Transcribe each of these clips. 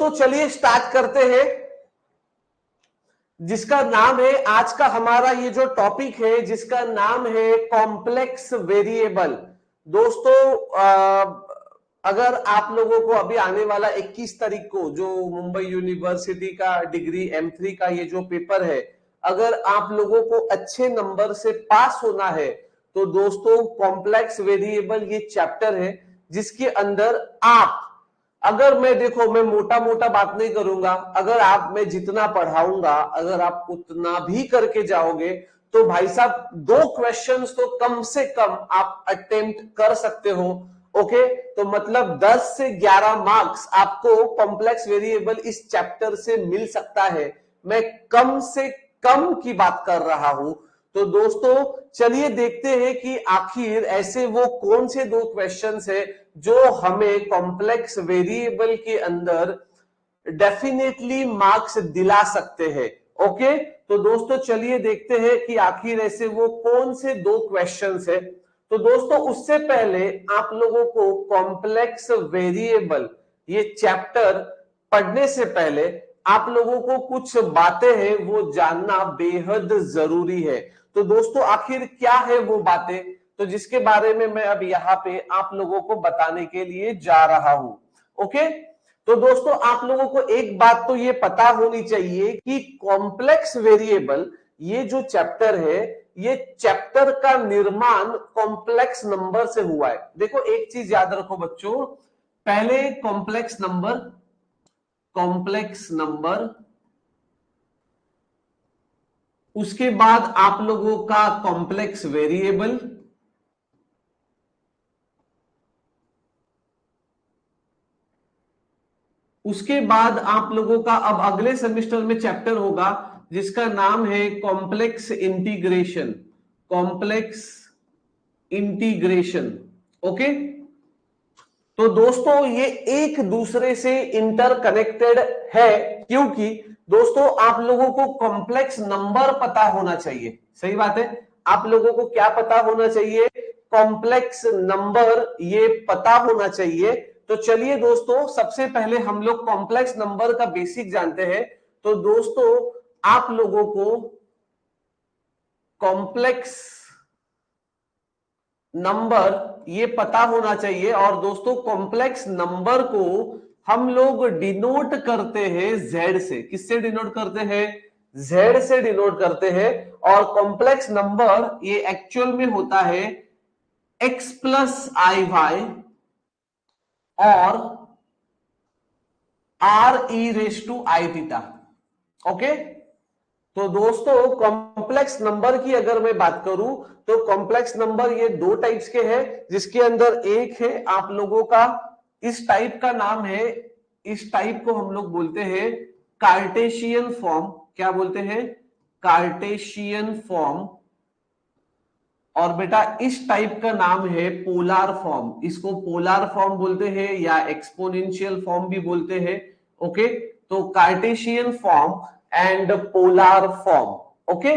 दोस्तों चलिए स्टार्ट करते हैं, जिसका नाम है आज का हमारा ये जो टॉपिक है, जिसका नाम है कॉम्प्लेक्स वेरिएबल। दोस्तों अगर आप लोगों को अभी आने वाला 21 तारीख को जो मुंबई यूनिवर्सिटी का डिग्री M3 का ये जो पेपर है, अगर आप लोगों को अच्छे नंबर से पास होना है तो दोस्तों कॉम्प्लेक्स वेरिएबल ये चैप्टर है जिसके अंदर आप, अगर मैं मोटा मोटा बात नहीं करूंगा, अगर आप मैं जितना पढ़ाऊंगा अगर आप उतना भी करके जाओगे तो भाई साहब 2 क्वेश्चंस तो कम से कम आप अटेम्प्ट कर सकते हो। ओके, तो मतलब 10 से 11 मार्क्स आपको कॉम्प्लेक्स वेरिएबल इस चैप्टर से मिल सकता है। मैं कम से कम की बात कर रहा हूं। तो दोस्तों चलिए देखते हैं कि आखिर ऐसे वो कौन से 2 क्वेश्चंस है जो हमें कॉम्प्लेक्स वेरिएबल के अंदर डेफिनेटली मार्क्स दिला सकते हैं। ओके, तो दोस्तों चलिए देखते हैं कि आखिर ऐसे वो कौन से 2 क्वेश्चंस है। तो दोस्तों उससे पहले आप लोगों को कॉम्प्लेक्स वेरिएबल ये चैप्टर पढ़ने से पहले आप लोगों को कुछ बातें हैं वो जानना बेहद जरूरी है। तो दोस्तों आखिर क्या है वो बातें, तो जिसके बारे में मैं अब यहाँ पे आप लोगों को बताने के लिए जा रहा हूं। ओके, तो दोस्तों आप लोगों को एक बात तो ये पता होनी चाहिए कि कॉम्प्लेक्स वेरिएबल ये जो चैप्टर है, ये चैप्टर का निर्माण कॉम्प्लेक्स नंबर से हुआ है। देखो एक चीज याद रखो बच्चों, पहले कॉम्प्लेक्स नंबर, उसके बाद आप लोगों का कॉम्प्लेक्स वेरिएबल, उसके बाद आप लोगों का अब अगले सेमेस्टर में चैप्टर होगा जिसका नाम है कॉम्प्लेक्स इंटीग्रेशन। ओके, तो दोस्तों ये एक दूसरे से इंटरकनेक्टेड है, क्योंकि दोस्तों आप लोगों को कॉम्प्लेक्स नंबर पता होना चाहिए। सही बात है, आप लोगों को क्या पता होना चाहिए? कॉम्प्लेक्स नंबर ये पता होना चाहिए। तो चलिए दोस्तों सबसे पहले हम लोग कॉम्प्लेक्स नंबर का बेसिक जानते हैं। तो दोस्तों आप लोगों को कॉम्प्लेक्स नंबर ये पता होना चाहिए। और दोस्तों कॉम्प्लेक्स नंबर को हम लोग डिनोट करते हैं जेड से। किससे डिनोट करते हैं? जेड से डिनोट करते हैं। और कॉम्प्लेक्स नंबर ये एक्चुअल में होता है x प्लस आई वाई और R E raise to I theta. Okay, तो दोस्तों कॉम्प्लेक्स नंबर की अगर मैं बात करूं तो कॉम्प्लेक्स नंबर ये 2 टाइप्स के हैं, जिसके अंदर एक है आप लोगों का, इस टाइप का नाम है, इस टाइप को हम लोग बोलते हैं कार्टेशियन फॉर्म। क्या बोलते हैं? Cartesian form. और बेटा इस टाइप का नाम है पोलर फॉर्म। इसको पोलर फॉर्म बोलते हैं या एक्सपोनेंशियल फॉर्म भी बोलते हैं। ओके, तो Cartesian form and polar form. Okay,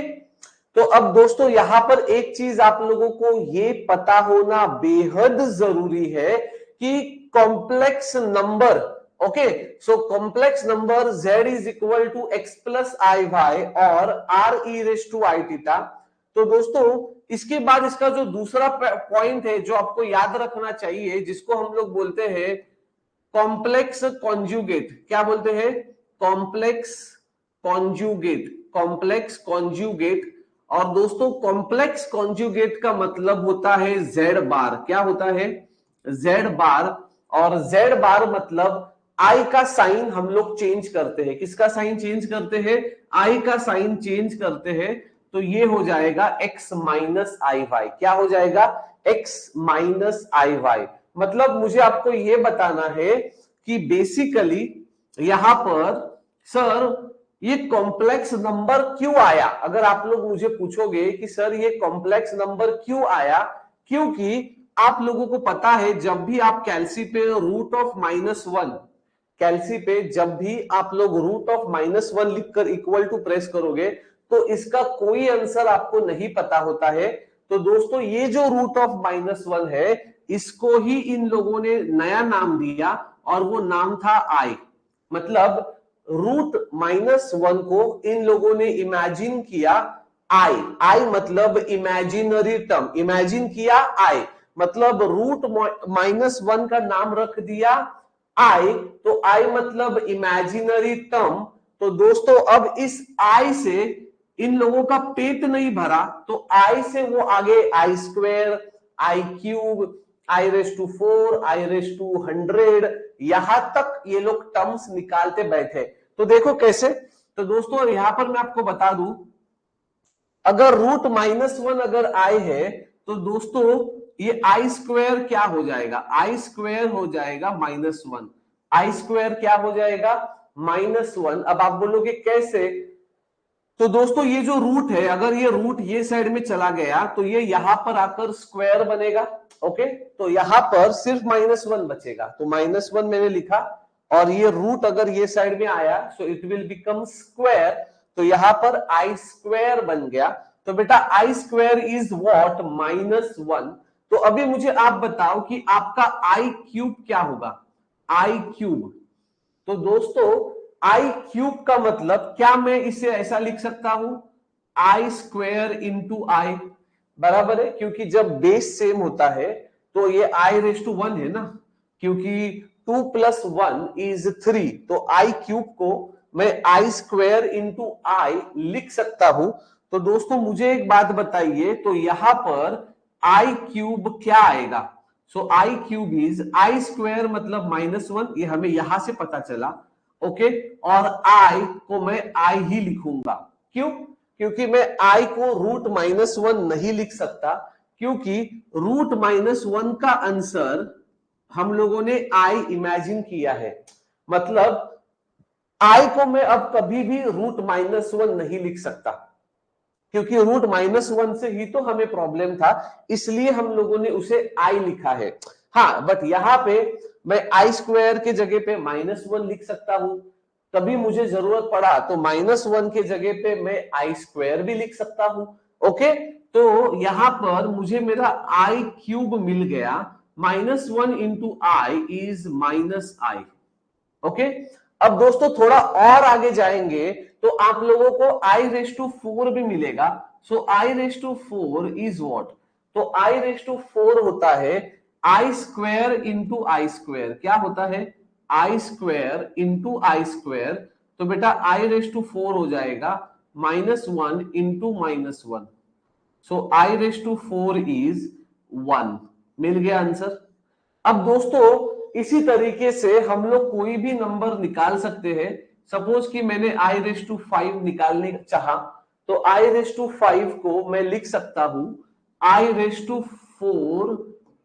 तो अब दोस्तों यहां पर एक चीज आप लोगों को ये पता होना बेहद जरूरी है कि complex number, okay, so complex number z is equal to x plus I Y और r e raise to I theta. तो दोस्तों इसके बाद इसका जो दूसरा पॉइंट है जो आपको याद रखना चाहिए, जिसको हम लोग बोलते हैं कॉम्प्लेक्स कॉन्जुगेट। क्या बोलते हैं? Complex conjugate. और दोस्तों कॉम्प्लेक्स कॉन्जुगेट का मतलब होता है जेड बार। क्या होता है? जेड बार। और जेड बार मतलब आई का साइन हम लोग चेंज करते हैं। किसका साइन चेंज करते हैं? आई का साइन चेंज करते हैं। तो ये हो जाएगा x माइनस आई वाई। क्या हो जाएगा? x माइनस आई वाई। मतलब मुझे आपको ये बताना है कि बेसिकली यहां पर सर ये कॉम्प्लेक्स नंबर क्यों आया। अगर आप लोग मुझे पूछोगे कि सर ये कॉम्प्लेक्स नंबर क्यों आया, क्योंकि आप लोगों को पता है जब भी आप कैलसी पे रूट ऑफ -1, कैलसी पे जब भी आप लोग रूट ऑफ -1 लिखकर इक्वल टू प्रेस करोगे तो इसका कोई आंसर आपको नहीं पता होता है। तो दोस्तों ये जो रूट ऑफ -1 है, इसको ही इन लोगों ने नया नाम दिया और वो नाम था आई। मतलब √-1 को इन लोगों ने इमेजिन किया आई मतलब इमेजिनरी टर्म, इमेजिन किया आई मतलब √-1 का नाम रख दिया आई, तो आई मतलब इमेजिनरी टर्म। तो दोस्तों अब इस आई से इन लोगों का पेट नहीं भरा, तो आई से वो आगे I², I³ I⁻⁴ I⁻100 यहां तक ये लोग टर्म्स निकालते बैठे। तो देखो कैसे, तो दोस्तों यहां पर मैं आपको बता दूं, अगर √-1 अगर आई है तो दोस्तों ये I² क्या हो जाएगा, I² हो जाएगा -1, I² क्या हो जाएगा -1। अब आप बोलोगे कैसे, तो दोस्तों ये जो रूट है, अगर ये रूट ये साइड में चला गया तो ये यहां पर आकर स्क्वायर बनेगा। ओके, तो यहां पर सिर्फ -1 बचेगा, तो -1 मैंने लिखा, और ये रूट अगर ये साइड में आया so it will become square, तो यहां पर I² बन गया। तो बेटा I² इज व्हाट -1। तो अभी मुझे आप बताओ कि आपका I³ क्या होगा, I³। तो दोस्तों I³ का मतलब क्या मैं इसे ऐसा लिख सकता हूं, I² इंटू आई, बराबर है, क्योंकि जब बेस सेम होता है तो ये I⁻1 है ना, क्योंकि 2 + 1 = 3, तो I³ को मैं I² इंटू आई लिख सकता हूं। तो दोस्तों मुझे एक बात बताइए, तो यहां पर I³ क्या आएगा, सो I³ इज I² मतलब -1, ये हमें यहां से पता चला। ओके, और I को मैं I ही लिखूंगा, क्यों, क्योंकि मैं I को √-1 नहीं लिख सकता, क्योंकि √-1 का आंसर हम लोगों ने I इमेजिन किया है, मतलब I को मैं अब कभी भी √-1 नहीं लिख सकता, क्योंकि √-1 से ही तो हमें प्रॉब्लम था, इसलिए हम लोगों ने उसे I लिखा है। हाँ, बट यहां पे मैं I² के जगह पे -1 लिख सकता हूं, कभी मुझे जरूरत पड़ा तो -1 के जगह पे मैं I² भी लिख सकता हूं। ओके, तो यहां पर मुझे मेरा I³ मिल गया, -1 into I is -I। Okay, अब दोस्तों थोड़ा और आगे जाएंगे तो आप लोगों को I⁻4 भी मिलेगा। सो I⁻4 इज व्हाट, तो I⁻4 होता है I² इंटू I², क्या होता है I² इंटू I², तो बेटा I⁻4 हो जाएगा -1 इंटू -1, सो I⁻4 इज 1, मिल गया आंसर। अब दोस्तों इसी तरीके से हम लोग कोई भी नंबर निकाल सकते हैं। सपोज कि मैंने I⁻5 निकालने चाहा, तो I⁻5 को मैं लिख सकता हूं I⁻4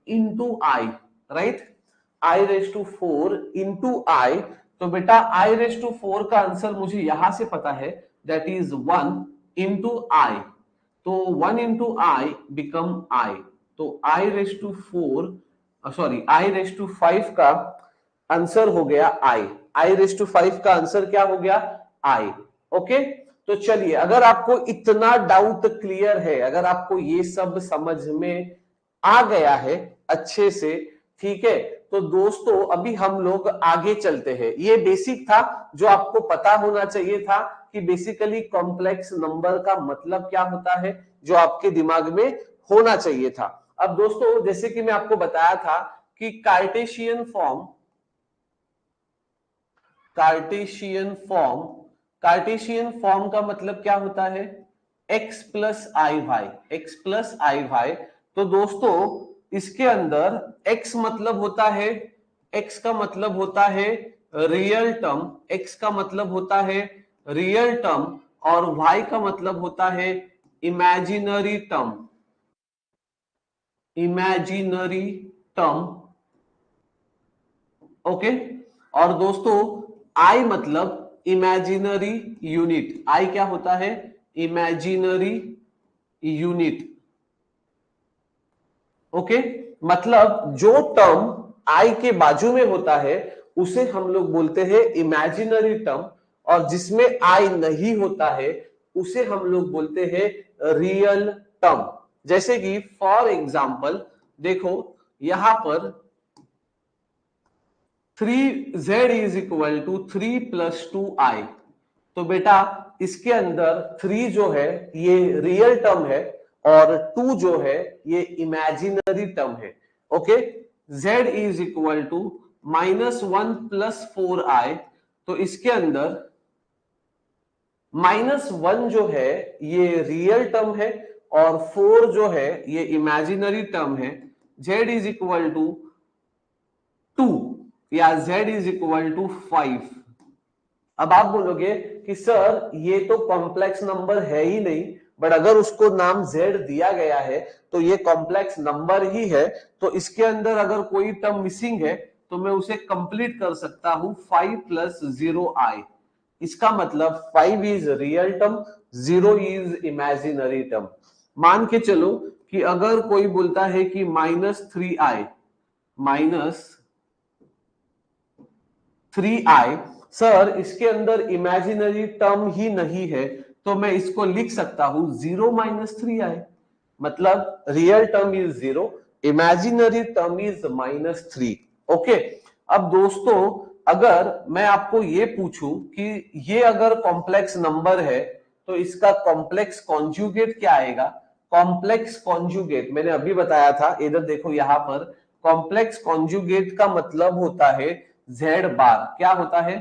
इंटू आई, राइट, I⁻4 इंटू आई। तो बेटा I⁻4 का आंसर मुझे यहां से पता है, दैट इज 1 इंटू आई, तो 1 इंटू आई बिकम आई, तो I⁻4 सॉरी I⁻5 का आंसर हो गया आई, I⁻5 का आंसर क्या हो गया आई। ओके, तो चलिए, अगर आपको इतना डाउट क्लियर है, अगर आपको ये सब समझ में आ गया है अच्छे से, ठीक है, तो दोस्तों अभी हम लोग आगे चलते हैं। ये बेसिक था जो आपको पता होना चाहिए था कि बेसिकली कॉम्प्लेक्स नंबर का मतलब क्या होता है, जो आपके दिमाग में होना चाहिए था। अब दोस्तों जैसे कि मैं आपको बताया था कि कार्टेशियन फॉर्म, कार्टेशियन फॉर्म का मतलब क्या होता है, x + iy, x + iy। तो दोस्तों इसके अंदर x मतलब होता है, x का मतलब होता है रियल टर्म, x का मतलब होता है रियल टर्म, और y का मतलब होता है imaginary term, imaginary term. Okay, और दोस्तों I मतलब इमेजिनरी यूनिट, I क्या होता है इमेजिनरी यूनिट। ओके, मतलब जो टर्म I के बाजू में होता है उसे हम लोग बोलते हैं इमेजिनरी टर्म, और जिसमें I नहीं होता है उसे हम लोग बोलते हैं रियल टर्म। जैसे कि फॉर एग्जाम्पल देखो, यहां पर Z is equal to 3 + 2i। तो बेटा इसके अंदर 3 जो है ये रियल टर्म है और 2 जो है ये इमेजिनरी टर्म है। Okay, Z is equal to -1 + 4i। तो इसके अंदर -1 जो है ये रियल टर्म है और 4 जो है ये इमेजिनरी टर्म है। Z इज इक्वल टू 2 या Z इज इक्वल टू 5। अब आप बोलोगे कि सर ये तो कॉम्प्लेक्स नंबर है ही नहीं, बट अगर उसको नाम Z दिया गया है तो ये कॉम्प्लेक्स नंबर ही है, तो इसके अंदर अगर कोई टर्म मिसिंग है तो मैं उसे कंप्लीट कर सकता हूं 5 + 0i। इसका मतलब 5 is real term, 0 is imaginary term. मान के चलो कि अगर कोई बोलता है कि -3i, -3i, सर इसके अंदर इमेजिनरी टर्म ही नहीं है, तो मैं इसको लिख सकता हूं 0 - 3i। मतलब real term is 0, imaginary term is -3। Okay, अब दोस्तों अगर मैं आपको ये पूछूं कि ये अगर कॉम्प्लेक्स नंबर है तो इसका कॉम्प्लेक्स कॉन्जुगेट क्या आएगा? कॉम्प्लेक्स कॉन्जुगेट मैंने अभी बताया था, इधर देखो यहां पर कॉम्प्लेक्स कॉन्जुगेट का मतलब होता है Z बार। क्या होता है?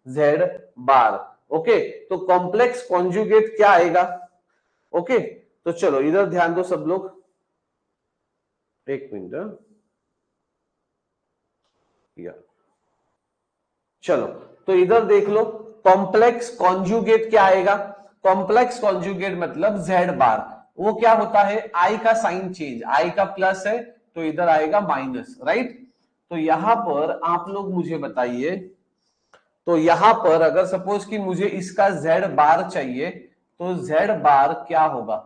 Z बार। ओके, तो कॉम्प्लेक्स कॉन्जुगेट क्या आएगा? ओके, तो चलो इधर ध्यान दो सब लोग, एक मिनट। या चलो, तो इधर देख लो, कॉम्प्लेक्स कॉन्जुगेट क्या आएगा? कॉम्प्लेक्स कॉन्जुगेट मतलब Z बार। वो क्या होता है? I का साइन चेंज, I का प्लस है तो इधर आएगा माइनस, राइट? तो यहां पर आप लोग मुझे बताइए, तो यहां पर अगर सपोज कि मुझे इसका Z बार चाहिए तो Z बार क्या होगा?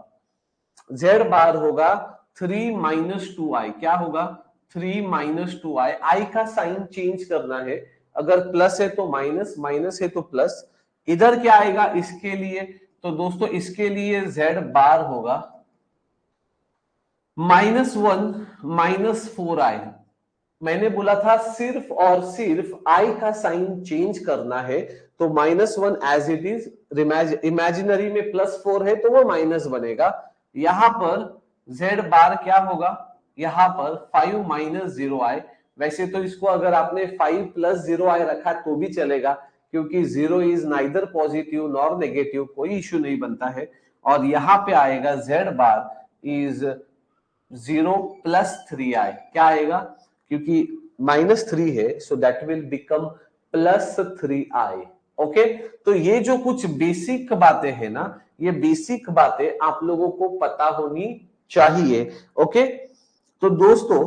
Z बार होगा 3 - 2i। क्या होगा? 3 - 2i। I का साइन चेंज करना है, अगर प्लस है तो माइनस, माइनस है तो प्लस। इधर क्या आएगा इसके लिए? तो दोस्तों इसके लिए Z बार होगा -1 - 4i। मैंने बोला था सिर्फ और सिर्फ I का साइन चेंज करना है, तो -1 एज इट इज, इमेजिनरी में +4 है तो वो माइनस बनेगा। यहां पर Z बार क्या होगा? यहां पर 5 - 0i। वैसे तो इसको अगर आपने 5 + 0i रखा तो भी चलेगा, क्योंकि 0 is neither positive nor negative, कोई इश्यू नहीं बनता है। और यहां पे आएगा Z बार इज 0 + 3i। क्या आएगा? क्योंकि -3 है so that will become +3i। Okay, तो ये जो कुछ बेसिक बातें हैं ना, ये बेसिक बातें आप लोगों को पता होनी चाहिए। ओके, तो दोस्तों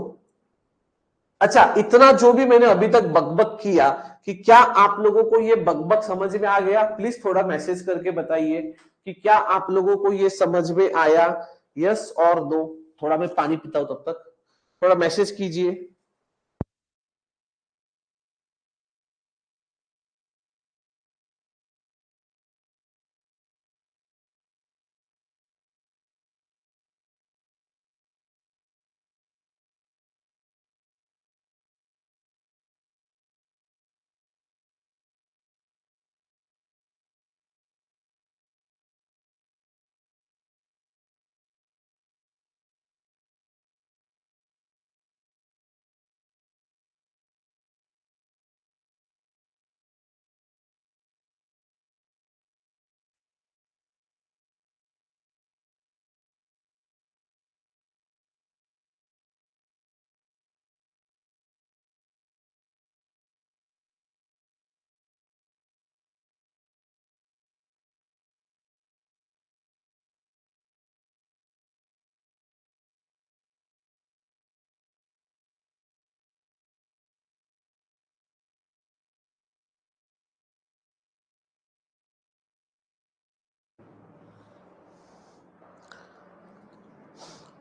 अच्छा, इतना जो भी मैंने अभी तक बकबक किया, कि क्या आप लोगों को ये बकबक समझ में आ गया? प्लीज थोड़ा मैसेज करके बताइए कि क्या आप लोगों को ये समझ में आया, यस और नो। थोड़ा मैं पानी पीता हूं तब तक, थोड़ा मैसेज कीजिए।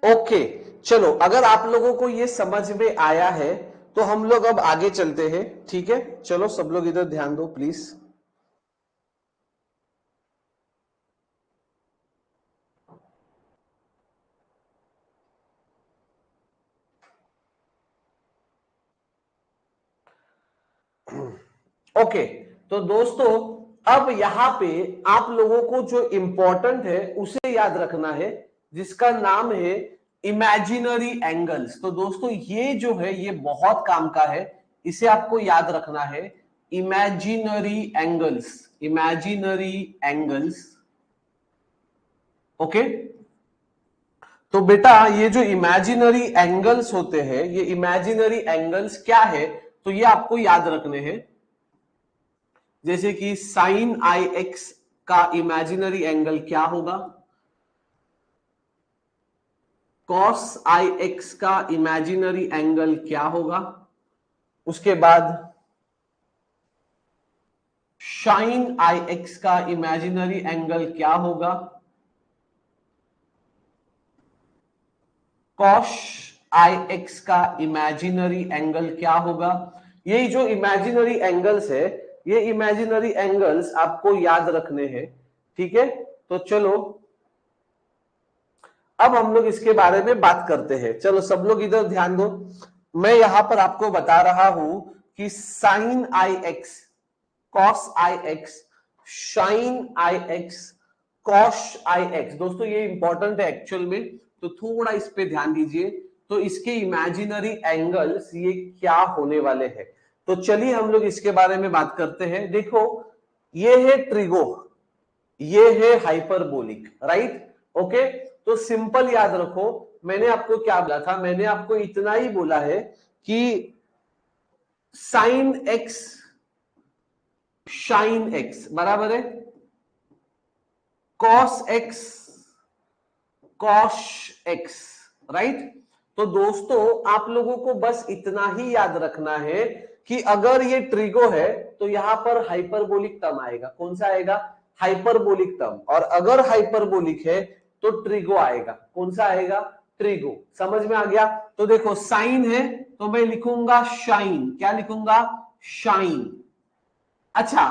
ओके, चलो अगर आप लोगों को ये समझ में आया है तो हम लोग अब आगे चलते हैं। ठीक है, चलो सब लोग इधर ध्यान दो प्लीज। ओके, तो दोस्तों अब यहां पे आप लोगों को जो इंपॉर्टेंट है उसे याद रखना है, जिसका नाम है इमेजिनरी एंगल्स। तो दोस्तों ये जो है ये बहुत काम का है, इसे आपको याद रखना है। Imaginary angles, imaginary angles. Okay, तो बेटा ये जो इमेजिनरी एंगल्स होते हैं, ये इमेजिनरी एंगल्स क्या है, तो ये आपको याद रखने हैं। जैसे कि साइन आई एक्स का इमेजिनरी एंगल क्या होगा, कॉस आई एक्स का इमेजिनरी एंगल क्या होगा, उसके बाद साइन आई एक्स का इमेजिनरी एंगल क्या होगा, कॉस आई एक्स का इमेजिनरी एंगल क्या होगा। ये जो इमेजिनरी एंगल्स है, ये इमेजिनरी एंगल्स आपको याद रखने हैं। ठीक है, तो चलो अब हम लोग इसके बारे में बात करते हैं। चलो सब लोग इधर ध्यान दो, मैं यहां पर आपको बता रहा हूं कि sign i x, cos i x, sign i x, cos i x. दोस्तों ये इंपॉर्टेंट है एक्चुअल में, तो थोड़ा इस पे ध्यान दीजिए। तो इसके इमेजिनरी एंगल्स ये क्या होने वाले हैं, तो चलिए हम लोग इसके बारे में बात करते हैं। देखो ये है ट्रिगो, ये है हाइपरबोलिक, राइट। ओके, तो सिंपल याद रखो, मैंने आपको क्या बोला था, मैंने आपको इतना ही बोला है कि साइन एक्स साइन एक्स बराबर है cos x cos x, right. तो दोस्तों आप लोगों को बस इतना ही याद रखना है कि अगर ये ट्रिगो है तो यहां पर हाइपरबोलिक टर्म आएगा। कौन सा आएगा, हाइपरबोलिक टर्म। और अगर हाइपरबोलिक है तो ट्रिगो आएगा। कौन सा आएगा, ट्रिगो। समझ में आ गया। तो देखो साइन है तो मैं लिखूंगा शाइन, क्या लिखूंगा, शाइन। अच्छा,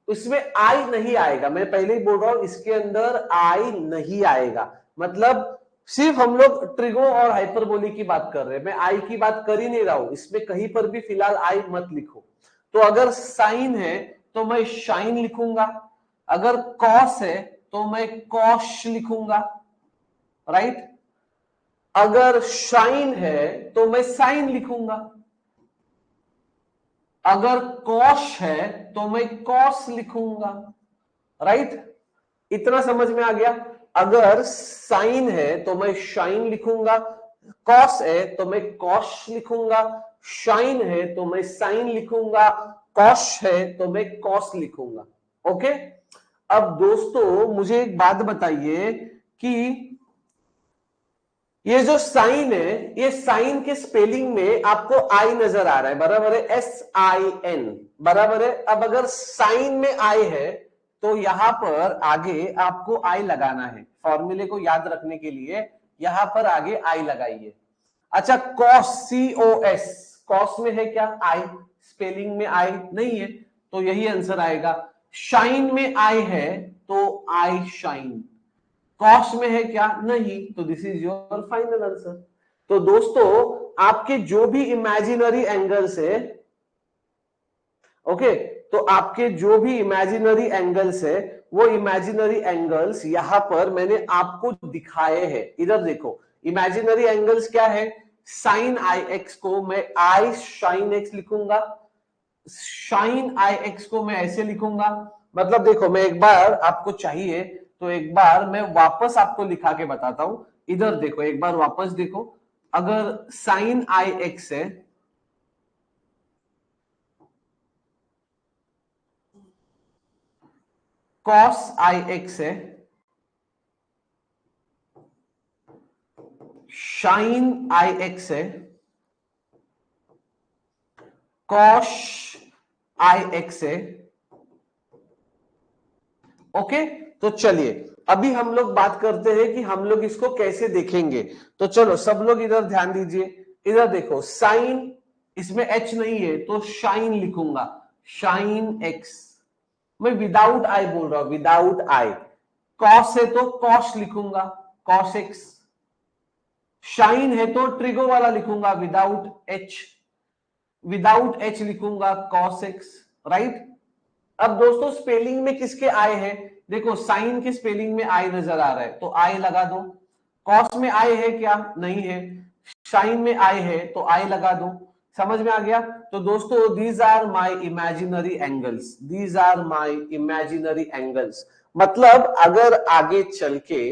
उसमें आई नहीं आएगा, मैं पहले ही बोल रहा हूं इसके अंदर आई नहीं आएगा। मतलब सिर्फ हम लोग ट्रिगो और हाइपरबोलिक की बात कर रहे हैं, मैं आई की बात कर ही नहीं रहा हूं। इसमें कहीं पर भी फिलहाल आई मत लिखो। तो अगर साइन है तो मैं शाइन लिखूंगा, अगर कॉस है तो मैं कॉश लिखूंगा, राइट। अगर शाइन है तो मैं साइन लिखूंगा, अगर कॉश है तो मैं कॉस लिखूंगा, राइट। इतना समझ में आ गया। अगर साइन है तो मैं शाइन लिखूंगा, कॉस है तो मैं कॉश लिखूंगा, शाइन है तो मैं साइन लिखूंगा, कॉश है तो मैं कॉस लिखूंगा। ओके, अब दोस्तों मुझे एक बात बताइए कि ये जो साइन है, ये साइन के स्पेलिंग में आपको आई नजर आ रहा है, बराबर है, SIN, बराबर है। अब अगर साइन में आई है तो यहां पर आगे आपको आई लगाना है, फॉर्मूले को याद रखने के लिए यहां पर आगे आई लगाइए। अच्छा, कॉस, COS, कॉस में है क्या आई, स्पेलिंग में आई नहीं है, तो यही आंसर आएगा। शाइन में आई है तो आई शाइन, कॉस्ट में है क्या, नहीं, तो this is your final answer. तो दोस्तों आपके जो भी इमेजिनरी एंगल्स है, ओके, तो आपके जो भी इमेजिनरी एंगल्स है वो इमेजिनरी एंगल्स यहां पर मैंने आपको दिखाए हैं। इधर देखो, इमेजिनरी एंगल्स क्या है, साइन आई एक्स को मैं आई शाइन एक्स लिखूंगा, शाइन आई एक्स को मैं ऐसे लिखूंगा। मतलब देखो मैं एक बार, आपको चाहिए तो एक बार मैं वापस आपको लिखा के बताता हूं। इधर देखो, एक बार वापस देखो, अगर साइन आई एक्स है, कॉस आई एक्स है, शाइन आई एक्स है, कॉश आई एक्स है। ओके, तो चलिए अभी हम लोग बात करते हैं कि हम लोग इसको कैसे देखेंगे। तो चलो सब लोग इधर ध्यान दीजिए। इधर देखो साइन, इसमें एच नहीं है तो शाइन लिखूंगा, शाइन एक्स। मैं विदाउट आई बोल रहा हूं, विदाउट आई। कॉस है तो कॉस लिखूंगा, कॉस एक्स। शाइन है तो ट्रिगो वाला लिखूंगा विदाउट एच, विदाउट एच लिखूंगा cos x, राइट। अब दोस्तों स्पेलिंग में किसके आई है, देखो साइन के स्पेलिंग में आई नजर आ रहा है तो आई लगा दो, कॉस में आई है क्या, नहीं है, साइन में आई है तो आई लगा दो, समझ में आ गया। तो दोस्तों these are my imaginary angles, these are my imaginary angles. मतलब अगर आगे चल के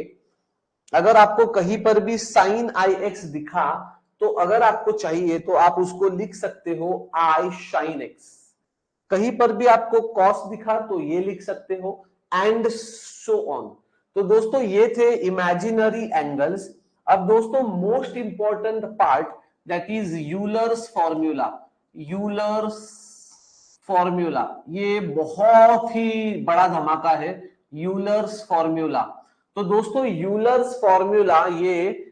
अगर आपको कहीं पर भी साइन आई एक्स दिखा तो अगर आपको चाहिए तो आप उसको लिख सकते हो आई साइन एक्स। कहीं पर भी आपको कॉस दिखा तो ये लिख सकते हो, एंड सो ऑन। तो दोस्तों ये थे इमेजिनरी एंगल्स। अब दोस्तों most important part, that is Euler's formula. Euler's formula ये बहुत ही बड़ा धमाका है, यूलर्स फॉर्मूला। तो दोस्तों यूलर्स फॉर्मूला ये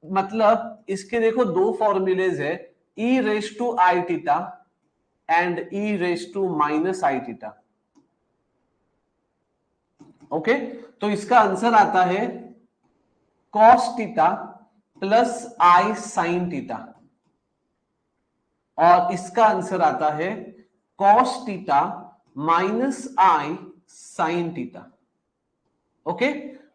मतलब इसके देखो दो फॉर्मूलेज है, e raise to I theta and e raise to minus i theta. Okay, तो इसका आंसर आता है cos theta plus i sine theta, और इसका आंसर आता है cos theta minus i sine theta. Okay,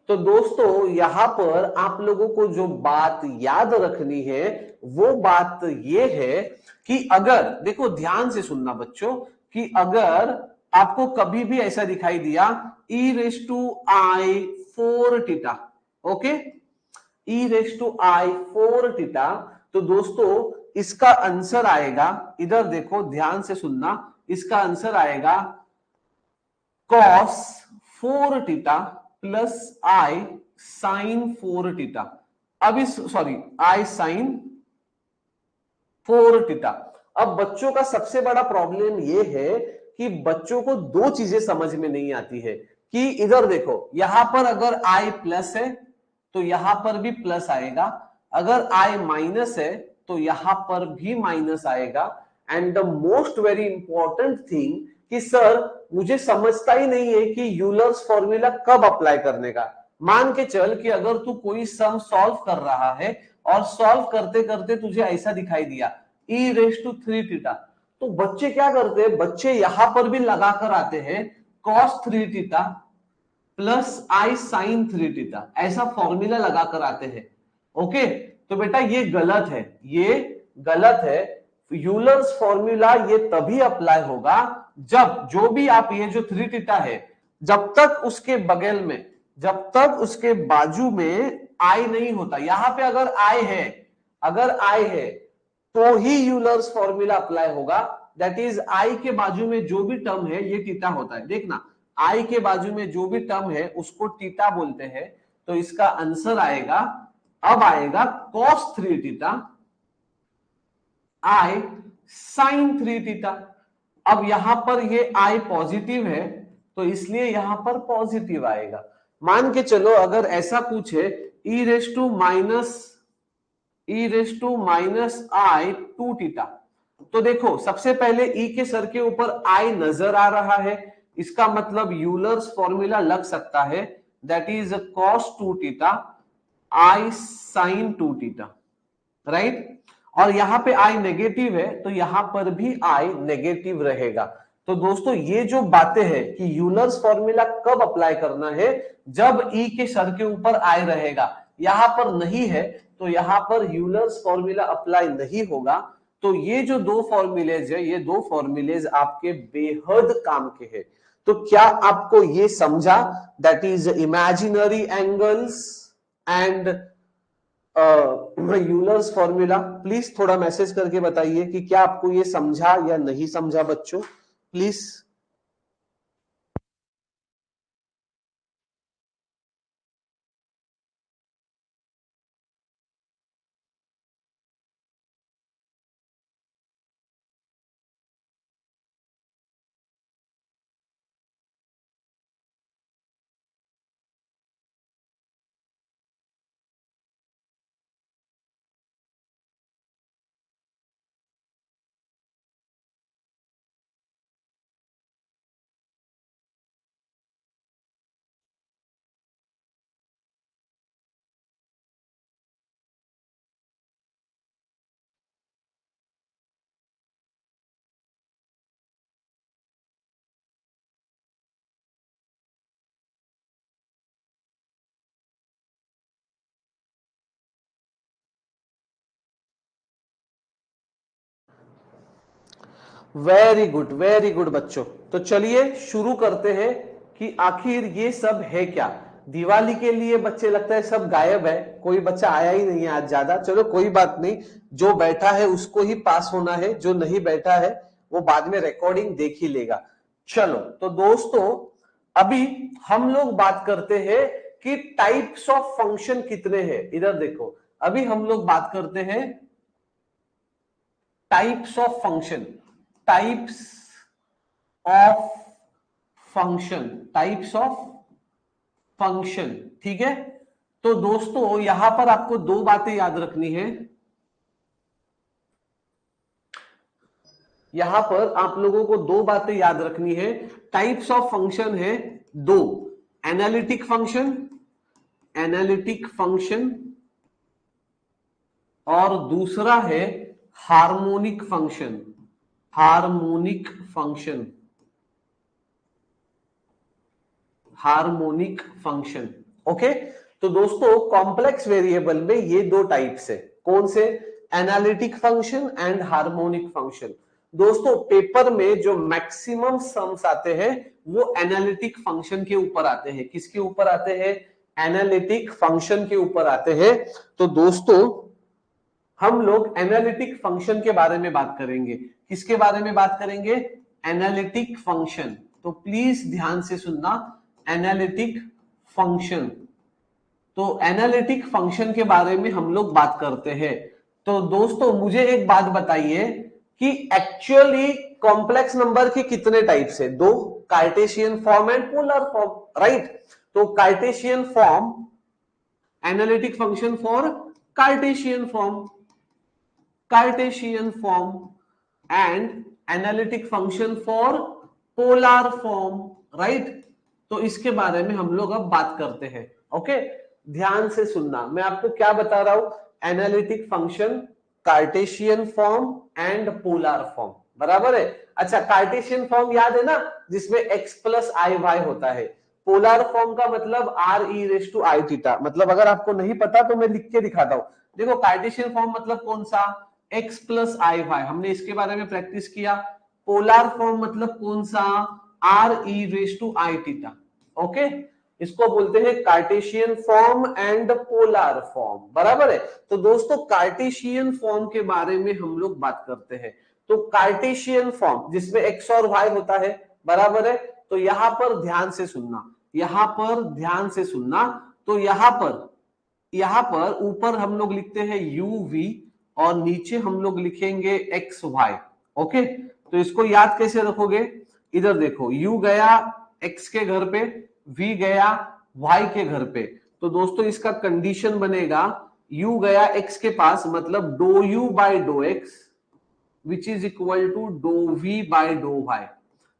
तो दोस्तों यहां पर आप लोगों को जो बात याद रखनी है वो बात ये है कि अगर देखो ध्यान से सुनना बच्चों, कि अगर आपको कभी भी ऐसा दिखाई दिया e raise to i four theta, okay, e raise to i four theta, तो दोस्तों इसका आंसर आएगा, इधर देखो ध्यान से सुनना, इसका आंसर आएगा cos four theta plus i sine four theta. अब इस sorry I sine four theta. अब बच्चों का सबसे बड़ा प्रॉब्लम ये है कि बच्चों को दो चीजें समझ में नहीं आती है, कि इधर देखो यहां पर अगर आई प्लस है तो यहां पर भी प्लस आएगा, अगर आई माइनस है तो यहां पर भी माइनस आएगा। And the most very important thing कि सर मुझे समझता ही नहीं है कि यूलर्स फॉर्मूला कब अप्लाई करने का। मान के चल कि अगर तू कोई सम सॉल्व कर रहा है और सॉल्व करते करते तुझे ऐसा दिखाई दिया e raise to three theta, तो बच्चे क्या करते हैं, बच्चे यहां पर भी लगाकर आते हैं cos three theta plus i sine three theta, ऐसा फॉर्मूला लगाकर आते हैं। ओके, तो बेटा ये गलत है, ये गलत है। यूलर्स फॉर्मूला ये तभी अप्लाई होगा जब जो भी आप ये जो थ्री थीटा है, जब तक उसके बगल में, जब तक उसके बाजू में आई नहीं होता, यहां पे अगर आई है, अगर आई है तो ही यूलर्स फॉर्मूला अप्लाई होगा। दैट इज आई के बाजू में जो भी टर्म है ये थीटा होता है, देखना आई के बाजू में जो भी टर्म है उसको थीटा बोलते हैं। तो इसका आंसर आएगा, अब आएगा cos थ्री थीटा आई साइन थ्री थीटा। अब यहां पर ये आई पॉजिटिव है तो इसलिए यहां पर पॉजिटिव आएगा। मान के चलो अगर ऐसा कुछ है e raise to minus i two theta, तो देखो सबसे पहले ई के सर के ऊपर आई नजर आ रहा है, इसका मतलब यूलर्स फॉर्मूला लग सकता है, that is cos two theta I sign to theta, right. और यहां पे आई नेगेटिव है तो यहां पर भी आई नेगेटिव रहेगा। तो दोस्तों ये जो बातें हैं कि यूलर्स फॉर्मूला कब अप्लाई करना है, जब ई के सर के ऊपर आई रहेगा, यहां पर नहीं है तो यहां पर यूलर्स फॉर्मूला अप्लाई नहीं होगा। तो ये जो दो फॉर्मूलेज है, ये दो फॉर्मूलेज आपके बेहद काम के हैं। तो क्या आपको ये समझा, that is imaginary angles and Euler's formula? Please थोड़ा मैसेज करके बताइए कि क्या आपको ये समझा या नहीं समझा बच्चों, प्लीज। वेरी गुड बच्चों। तो चलिए शुरू करते हैं कि आखिर ये सब है क्या। दिवाली के लिए बच्चे लगता है सब गायब है, कोई बच्चा आया ही नहीं है आज ज्यादा। चलो कोई बात नहीं, जो बैठा है उसको ही पास होना है, जो नहीं बैठा है वो बाद में रिकॉर्डिंग देख ही लेगा। चलो तो दोस्तों अभी हम लोग बात करते हैं कि टाइप्स ऑफ फंक्शन कितने हैं। इधर देखो, अभी हम लोग बात करते हैं types of function, types of function, types of function. ठीक है, तो दोस्तों यहां पर आपको दो बातें याद रखनी है। यहां पर आप लोगों को दो बातें याद रखनी है। टाइप्स ऑफ फंक्शन है दो, एनालिटिक फंक्शन, एनालिटिक फंक्शन, और दूसरा है harmonic function, harmonic function, harmonic function. Okay, तो दोस्तों कॉम्प्लेक्स वेरिएबल में ये दो टाइप्स है। कौन से? Analytic function and harmonic function. दोस्तों पेपर में जो मैक्सिमम सम्स आते हैं वो एनालिटिक फंक्शन के ऊपर आते हैं। किसके ऊपर आते हैं? एनालिटिक फंक्शन के ऊपर आते हैं। तो दोस्तों हम लोग एनालिटिक फंक्शन के बारे में बात करेंगे। किसके बारे में बात करेंगे? Analytic function. तो प्लीज ध्यान से सुनना, एनालिटिक फंक्शन। तो एनालिटिक फंक्शन के बारे में हम लोग बात करते हैं। तो दोस्तों मुझे एक बात बताइए कि एक्चुअली कॉम्प्लेक्स नंबर के कितने टाइप्स है? दो, Cartesian form and polar form, right? तो Cartesian form, analytic function for Cartesian form, Cartesian form, and analytic function for polar form, right? तो इसके बारे में हम लोग अब बात करते हैं। ओके, ध्यान से सुनना, मैं आपको क्या बता रहा हूं। Analytic function, Cartesian form and polar form, बराबर है? अच्छा, कार्टेशियन फॉर्म याद है ना, जिसमें x प्लस आई वाई होता है। पोलर फॉर्म का मतलब R E raise to I theta. मतलब अगर आपको नहीं पता तो मैं लिख के दिखाता हूं। देखो कार्टेशियन फॉर्म मतलब कौन सा? x प्लस आई वाई, हमने इसके बारे में प्रैक्टिस किया। पोलर फॉर्म मतलब कौन सा? R E raise to I theta. Okay, इसको बोलते हैं Cartesian form and polar form, बराबर है? तो दोस्तों कार्टेशियन फॉर्म के बारे में हम लोग बात करते हैं। तो कार्टेशियन फॉर्म जिसमें x और y होता है, बराबर है? तो यहां पर ध्यान से सुनना, यहां पर ध्यान से सुनना। तो यहां पर ऊपर हम लोग लिखते हैं u v और नीचे हम लोग लिखेंगे x y। ओके, तो इसको याद कैसे रखोगे? इधर देखो, u गया x के घर पे, v गया y के घर पे। तो दोस्तों इसका कंडीशन बनेगा u गया x के पास, मतलब do u by dough x which is equal to do v by dough y।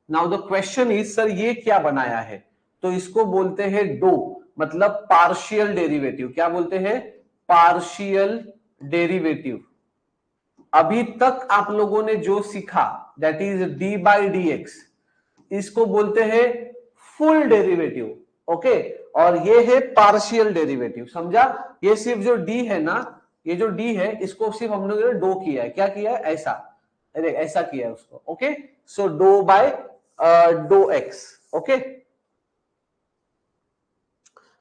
Now the question is, sir ये क्या बनाया है? तो इसको बोलते हैं डो, मतलब पार्शियल डेरिवेटिव। क्या बोलते हैं? Partial derivative. अभी तक आप लोगों ने जो सीखा that is D by D x, इसको बोलते हैं फुल डेरिवेटिव। ओके, और ये है पार्शियल डेरिवेटिव, समझा? ये सिर्फ जो डी है ना, ये जो डी है इसको सिर्फ हम लोगों ने डो किया है। क्या किया है? ऐसा, अरे ऐसा किया है उसको। Okay, so do by dough X. Okay,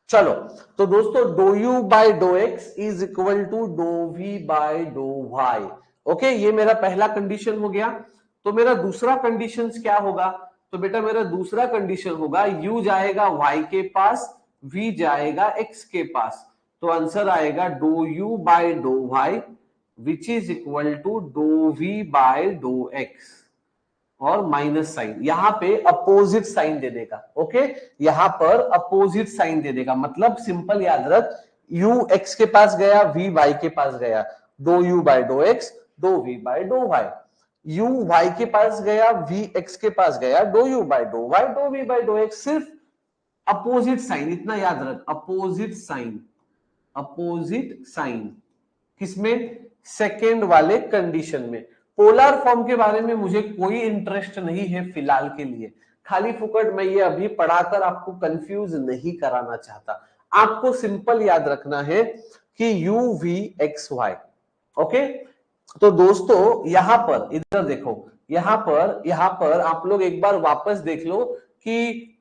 चलो तो दोस्तों do you by dough X is equal to do we by dough Y. Okay, ये मेरा पहला कंडीशन हो गया। तो मेरा दूसरा कंडीशन क्या होगा? तो बेटा मेरा दूसरा कंडीशन होगा u जाएगा y के पास, v जाएगा x के पास। तो आंसर आएगा do u by dough y which is equal to do v by dough x, और माइनस साइन, यहां पे अपोजिट साइन दे देगा। ओके, यहां पर अपोजिट साइन दे देगा, मतलब सिंपल याद रख, u x के पास गया, v y के पास गया, दो u बाय दो x, दो v बाय दो y। u y के पास गया, v x के पास गया, दो u बाय दो y, दो v बाय दो x। सिर्फ अपोजिट साइन, इतना याद रख, अपोजिट साइन, अपोजिट साइन। किसमें? सेकेंड वाले कंडीशन में। पोलर फॉर्म के बारे में मुझे कोई इंटरेस्ट नहीं है फिलहाल के लिए, खाली फुकट मैं ये अभी पढ़ाकर आपको कंफ्यूज नहीं कराना चाहता। आपको सिंपल याद रखना है कि u v x y। Okay, तो दोस्तों यहां पर इधर देखो, यहां पर आप लोग एक बार वापस देख लो कि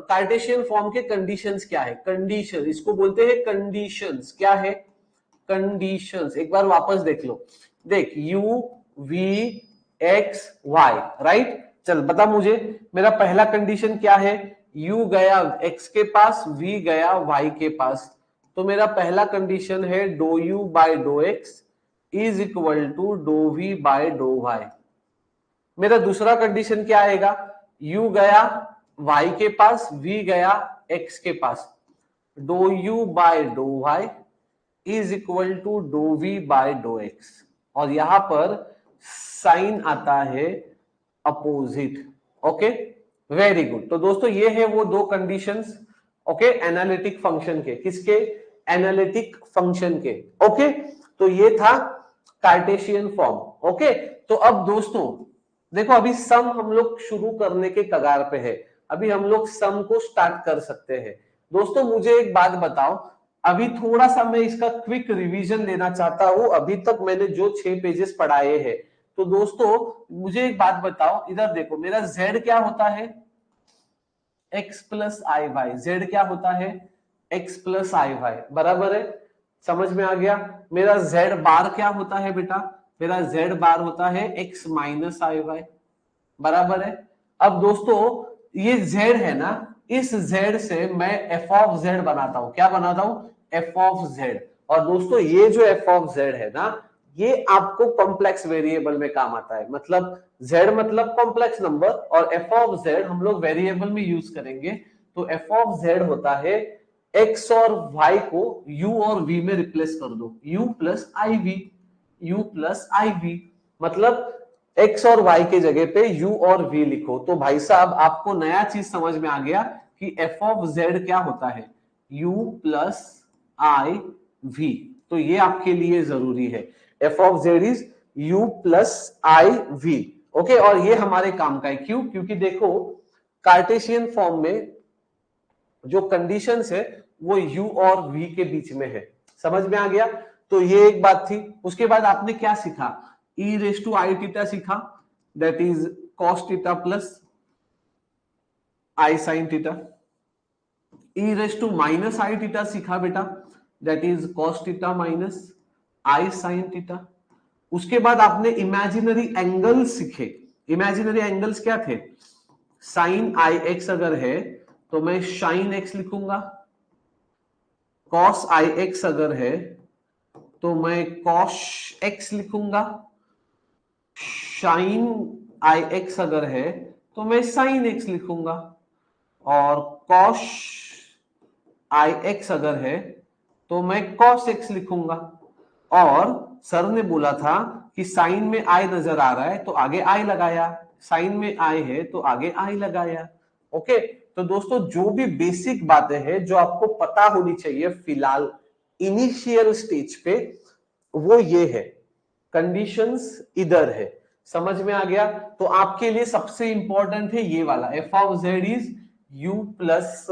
कार्टेशियन फॉर्म के कंडीशंस क्या है। कंडीशन इसको बोलते हैं कंडीशंस। क्या है? कंडीशंस। एक बार वापस देख लो। देख u v x y, right. चल बता मुझे, मेरा पहला कंडीशन क्या है? u गया x के पास, v गया y के पास। तो मेरा पहला कंडीशन है do u by dough x is equal to do v by dough y। मेरा दूसरा कंडीशन क्या आएगा? u गया y के पास, v गया x के पास, dough u by dough y is equal to do v by dough x। और यहां पर साइन आता है अपोजिट। Okay, very good. तो दोस्तों ये है वो दो कंडीशंस, ओके, एनालिटिक फंक्शन के। किसके? एनालिटिक फंक्शन के। ओके, तो ये था कार्टेशियन फॉर्म। ओके, तो अब दोस्तों देखो, अभी सम हम लोग शुरू करने के कगार पे है। अभी हम लोग सम को स्टार्ट कर सकते हैं। दोस्तों मुझे एक बात बताओ, अभी थोड़ा सा मैं इसका क्विक रिवीजन लेना चाहता हूं। अभी तक मैंने जो 6 पेजेस पढ़ाए हैं, तो दोस्तों मुझे एक बात बताओ, इधर देखो, मेरा z क्या होता है? x plus I Y. Z क्या होता है? x प्लस आई वाई, बराबर है। समझ में आ गया? मेरा z बार क्या होता है बेटा? मेरा z बार होता है x माइनस आई वाई, बराबर है। अब दोस्तों ये z है ना, इस z से मैं f ऑफ z बनाता हूं। क्या बनाता हूं? f of z। और दोस्तों ये जो f ऑफ z है ना, ये आपको कॉम्प्लेक्स वेरिएबल में काम आता है। मतलब z मतलब कॉम्प्लेक्स नंबर, और f ऑफ z हम लोग वेरिएबल में यूज करेंगे। तो f ऑफ z होता है x और y को u और v में रिप्लेस कर दो, u plus I V, u plus I V. मतलब x और y के जगह पे u और v लिखो। तो भाई साहब आपको नया चीज समझ में आ गया कि f ऑफ z क्या होता है? u plus I V. तो ये आपके लिए जरूरी है। f of z is u plus I V. Okay, और ये हमारे काम का है। क्यों? क्योंकि देखो कार्टेशियन फॉर्म में जो कंडीशंस है वो u और v के बीच में है। समझ में आ गया? तो ये एक बात थी। उसके बाद आपने क्या सीखा? e raise to I theta सीखा, that is cos theta plus i sine theta. e raise to minus i theta सीखा बेटा, that is cos theta minus i sine theta. उसके बाद आपने इमेजिनरी एंगल्स सीखे। इमेजिनरी एंगल्स क्या थे? Sine i x अगर है तो मैं साइन एक्स लिखूंगा, कॉस आई एक्स अगर है तो मैं कॉस एक्स लिखूंगा, साइन आई एक्स अगर है तो मैं साइन एक्स लिखूंगा, और कॉस आई एक्स अगर है तो मैं कॉस एक्स लिखूंगा। और सर ने बोला था कि साइन में आई नजर आ रहा है तो आगे आई लगाया, साइन में आई है तो आगे आई लगाया। ओके, तो दोस्तों जो भी बेसिक बातें हैं जो आपको पता होनी चाहिए फिलहाल इनिशियल स्टेज पे, वो ये है। कंडीशंस इधर है। समझ में आ गया? तो आपके लिए सबसे इंपॉर्टेंट है ये वाला, F of Z is U plus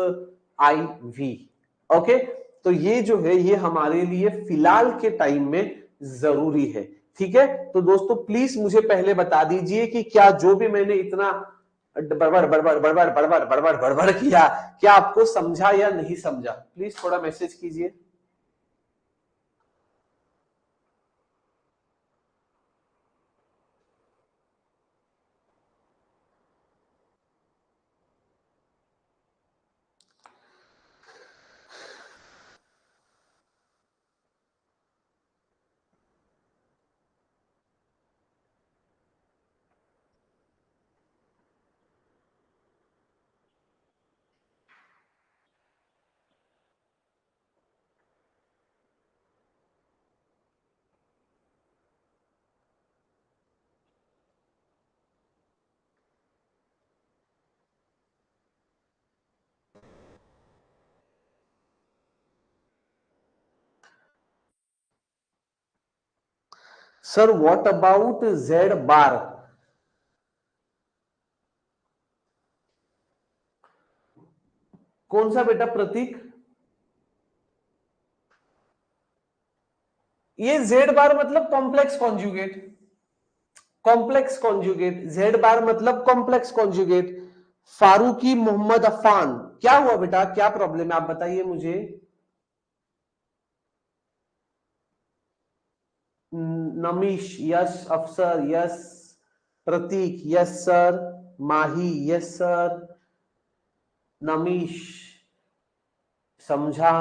I V. Okay, तो ये जो है ये हमारे लिए फिलहाल के टाइम में जरूरी है। ठीक है, तो दोस्तों प्लीज मुझे पहले बता दीजिए कि क्या जो भी मैंने इतना बड़बड़ बड़बड़ बड़बड़ बड़बड़ बड़बड़ बड़बड़ किया, क्या आपको समझा या नहीं समझा? प्लीज थोड़ा मैसेज कीजिए। Sir what about Z bar? कौन सा बेटा प्रतीक? ये जेड बार मतलब complex conjugate. Complex conjugate, Z bar मतलब कॉम्प्लेक्स कॉन्जुगेट। फारूकी मोहम्मद अफान, क्या हुआ बेटा, क्या प्रॉब्लम है आप बताइए मुझे। Namish yes, Afsar yes, Prateek yes sir, Mahi yes sir, Namish समझा,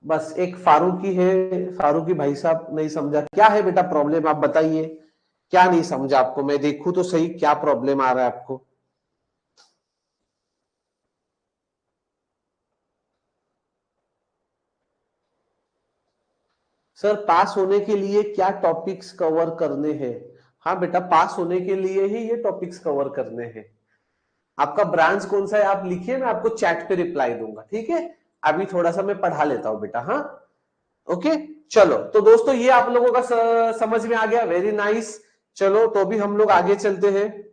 बस एक फारूकी है, फारूकी भाई साहब नहीं समझा। क्या है बेटा प्रॉब्लम आप बताइए, क्या नहीं समझा आपको, मैं देखूं तो सही क्या प्रॉब्लम आ रहा है आपको। सर पास होने के लिए क्या टॉपिक्स कवर करने हैं। हाँ बेटा पास होने के लिए ही ये टॉपिक्स कवर करने हैं। आपका ब्रांच कौन सा है आप लिखिए, मैं आपको चैट पे रिप्लाई दूंगा, ठीक है। अभी थोड़ा सा मैं पढ़ा लेता हूं बेटा, हाँ ओके। चलो तो दोस्तों ये आप लोगों का समझ में आ गया, वेरी नाइस। चलो तो अभी हम लोग आगे चलते हैं।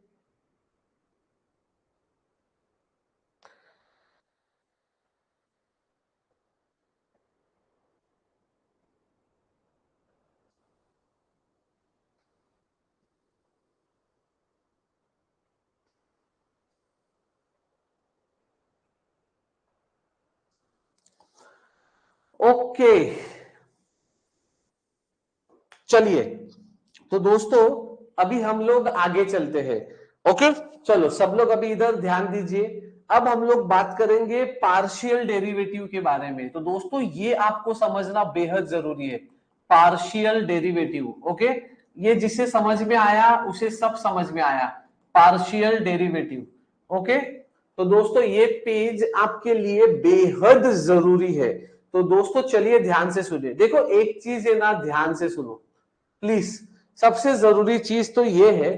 ओके चलिए, तो दोस्तों अभी हम लोग आगे चलते हैं। ओके चलो सब लोग अभी इधर ध्यान दीजिए। अब हम लोग बात करेंगे पार्शियल डेरिवेटिव के बारे में। तो दोस्तों ये आपको समझना बेहद जरूरी है, पार्शियल डेरिवेटिव। ओके, ये जिसे समझ में आया उसे सब समझ में आया, पार्शियल डेरिवेटिव। ओके, तो दोस्तों ये पेज आपके लिए बेहद जरूरी है। तो दोस्तों चलिए ध्यान से सुनिए, देखो एक चीज है ना, ध्यान से सुनो प्लीज। सबसे जरूरी चीज तो ये है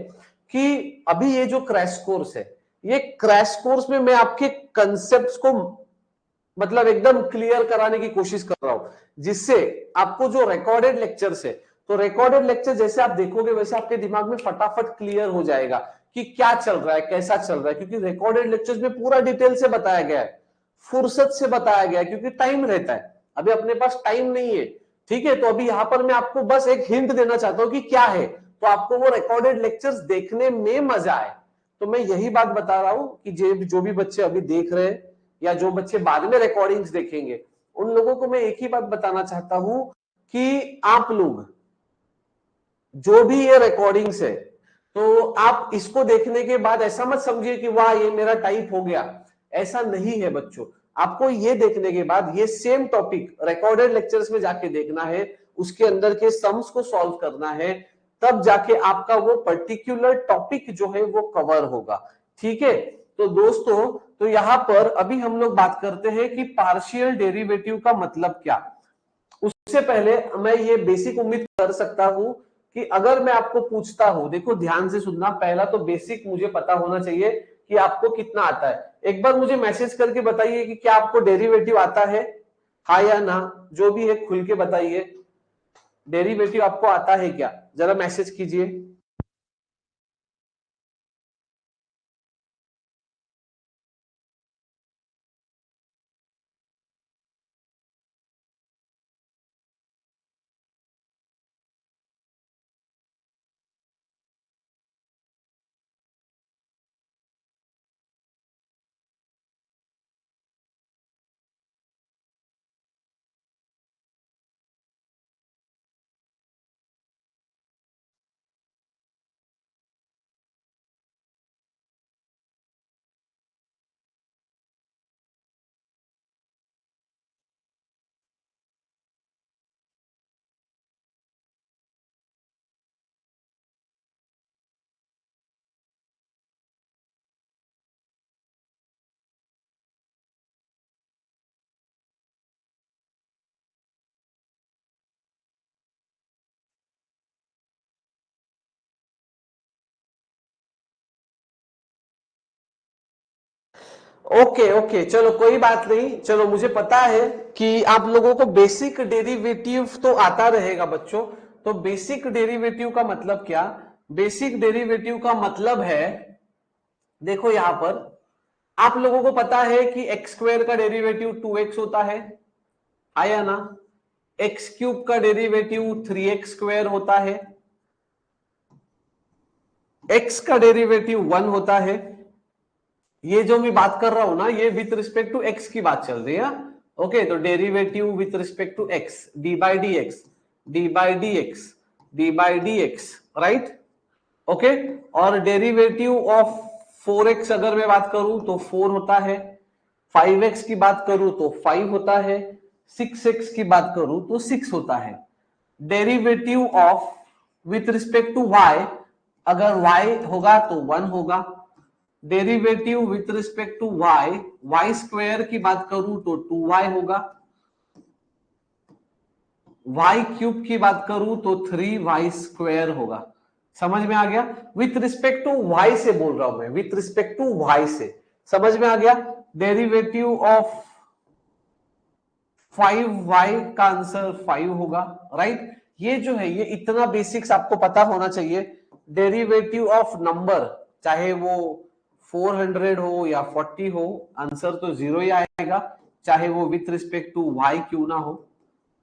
कि अभी ये जो क्रैश कोर्स है, ये क्रैश कोर्स में मैं आपके कंसेप्ट्स को मतलब एकदम क्लियर कराने की कोशिश कर रहा हूं, जिससे आपको जो रिकॉर्डेड लेक्चर्स है, तो रिकॉर्डेड लेक्चर जैसे आप देखोगे वैसे आपके दिमाग में फटाफट क्लियर हो जाएगा कि क्या चल रहा है, कैसा चल रहा है, क्योंकि रिकॉर्डेड लेक्चर्स में पूरा डिटेल से बताया गया है, फुर्सत से बताया गया है, क्योंकि टाइम रहता है, अभी अपने पास टाइम नहीं है। ठीक है, तो अभी यहां पर मैं आपको बस एक हिंट देना चाहता हूं कि क्या है, तो आपको वो रिकॉर्डेड लेक्चर्स देखने में मजा आए। तो मैं यही बात बता रहा हूं कि जो भी बच्चे अभी देख रहे हैं या जो बच्चे बाद में रिकॉर्डिंग्स देखेंगे, उन लोगों को मैं एक ही बात बताना चाहता हूं कि आप लोग जो भी ये रिकॉर्डिंग्स है, तो आप इसको देखने के बाद ऐसा मत समझिए कि वाह ये मेरा टाइप हो गया, ऐसा नहीं है बच्चों। आपको ये देखने के बाद ये सेम टॉपिक रिकॉर्डेड लेक्चर्स में जाके देखना है, उसके अंदर के सम्स को सॉल्व करना है, तब जाके आपका वो पर्टिकुलर टॉपिक जो है वो कवर होगा। ठीक है, तो दोस्तों तो यहां पर अभी हम लोग बात करते हैं कि पार्शियल डेरिवेटिव का मतलब क्या। उससे पहले मैं ये बेसिक उम्मीद कर सकता हूं कि अगर मैं आपको पूछता हूं, देखो ध्यान से सुनना, पहला तो बेसिक मुझे पता होना चाहिए कि आपको कितना आता है। एक बार मुझे मैसेज करके बताइए कि क्या आपको डेरिवेटिव आता है, हाँ या ना, जो भी है खुल के बताइए। डेरिवेटिव आपको आता है क्या, जरा मैसेज कीजिए। ओके ओके चलो कोई बात नहीं, चलो मुझे पता है कि आप लोगों को बेसिक डेरिवेटिव तो आता रहेगा बच्चों। तो बेसिक डेरिवेटिव का मतलब क्या, बेसिक डेरिवेटिव का मतलब है, देखो यहां पर आप लोगों को पता है कि एक्स स्क्वायर का डेरिवेटिव 2x होता है, आया ना, एक्स क्यूब का डेरिवेटिव 3x स्क्वायर होता है, x का डेरिवेटिव 1 होता है। ये जो मैं बात कर रहा हूं ना, ये विथ रिस्पेक्ट टू x की बात चल रही है। ओके, तो derivative with respect to x, D by D X, D by D X, D by D X, right. Okay, और डेरिवेटिव ऑफ 4x अगर मैं बात करूं तो 4 होता है, 5x की बात करूं तो 5 होता है, 6x की बात करूं तो 6 होता है। Derivative of with respect to y, अगर y होगा तो 1 होगा। Derivative with respect to y, y square की बात करूं तो 2y होगा। y क्यूब की बात करूं तो 3y स्क्वायर होगा। समझ में आ गया? विथ रिस्पेक्ट टू y से बोल रहा हूं मैं, विथ रिस्पेक्ट टू y से। समझ में आ गया? डेरिवेटिव ऑफ 5y का आंसर 5 होगा, राइट। ये जो है, ये इतना बेसिक्स आपको पता होना चाहिए। डेरिवेटिव ऑफ नंबर, चाहे वो 400 हो या 40 हो, आंसर तो 0 ही आएगा, चाहे वो विथ रिस्पेक्ट टू y क्यों ना हो।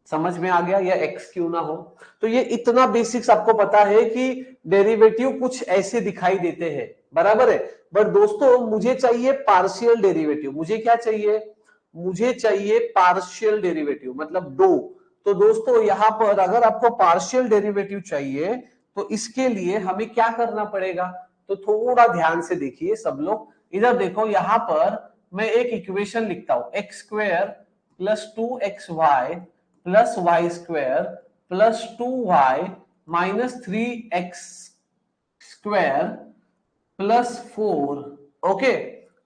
समझ में आ गया? या x क्यों ना हो। तो ये इतना बेसिक्स आपको पता है कि डेरिवेटिव कुछ ऐसे दिखाई देते हैं, बराबर है। बट दोस्तों, मुझे चाहिए पार्शियल डेरिवेटिव। मुझे क्या चाहिए? मुझे चाहिए पार्शियल डेरिवेटिव, मतलब दो। तो दोस्तों, यहां पर अगर आपको पार्शियल डेरिवेटिव चाहिए तो इसके लिए हमें क्या करना पड़ेगा? तो थोड़ा ध्यान से देखिए सब लोग, इधर देखो। यहां पर मैं एक इक्वेशन लिखता हूं, X square plus 2xy plus Y square plus 2y minus 3x square plus 4। Okay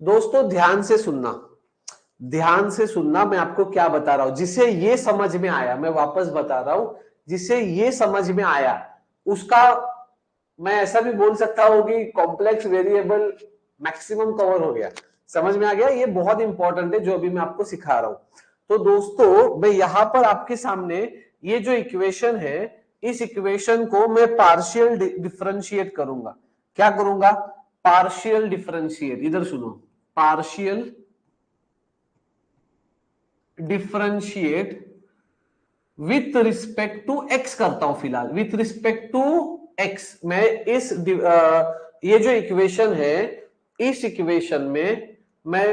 दोस्तों, ध्यान से सुनना, ध्यान से सुनना, मैं आपको क्या बता रहा हूं। जिसे ये समझ में आया, मैं वापस बता रहा हूं, जिसे ये समझ में आया उसका, मैं ऐसा भी बोल सकता हूं कि कॉम्प्लेक्स वेरिएबल मैक्सिमम कवर हो गया। समझ में आ गया? ये बहुत इंपॉर्टेंट है जो अभी मैं आपको सिखा रहा हूं। तो दोस्तों, मैं यहां पर आपके सामने ये जो इक्वेशन है, इस इक्वेशन को मैं पार्शियल डिफरेंशिएट करूंगा। क्या करूंगा? Partial differentiate. इधर सुनो, partial differentiate with respect to X करता हूं फिलहाल, विथ रिस्पेक्ट टू एक्स। मैं इस ये जो इक्वेशन है, इस इक्वेशन में मैं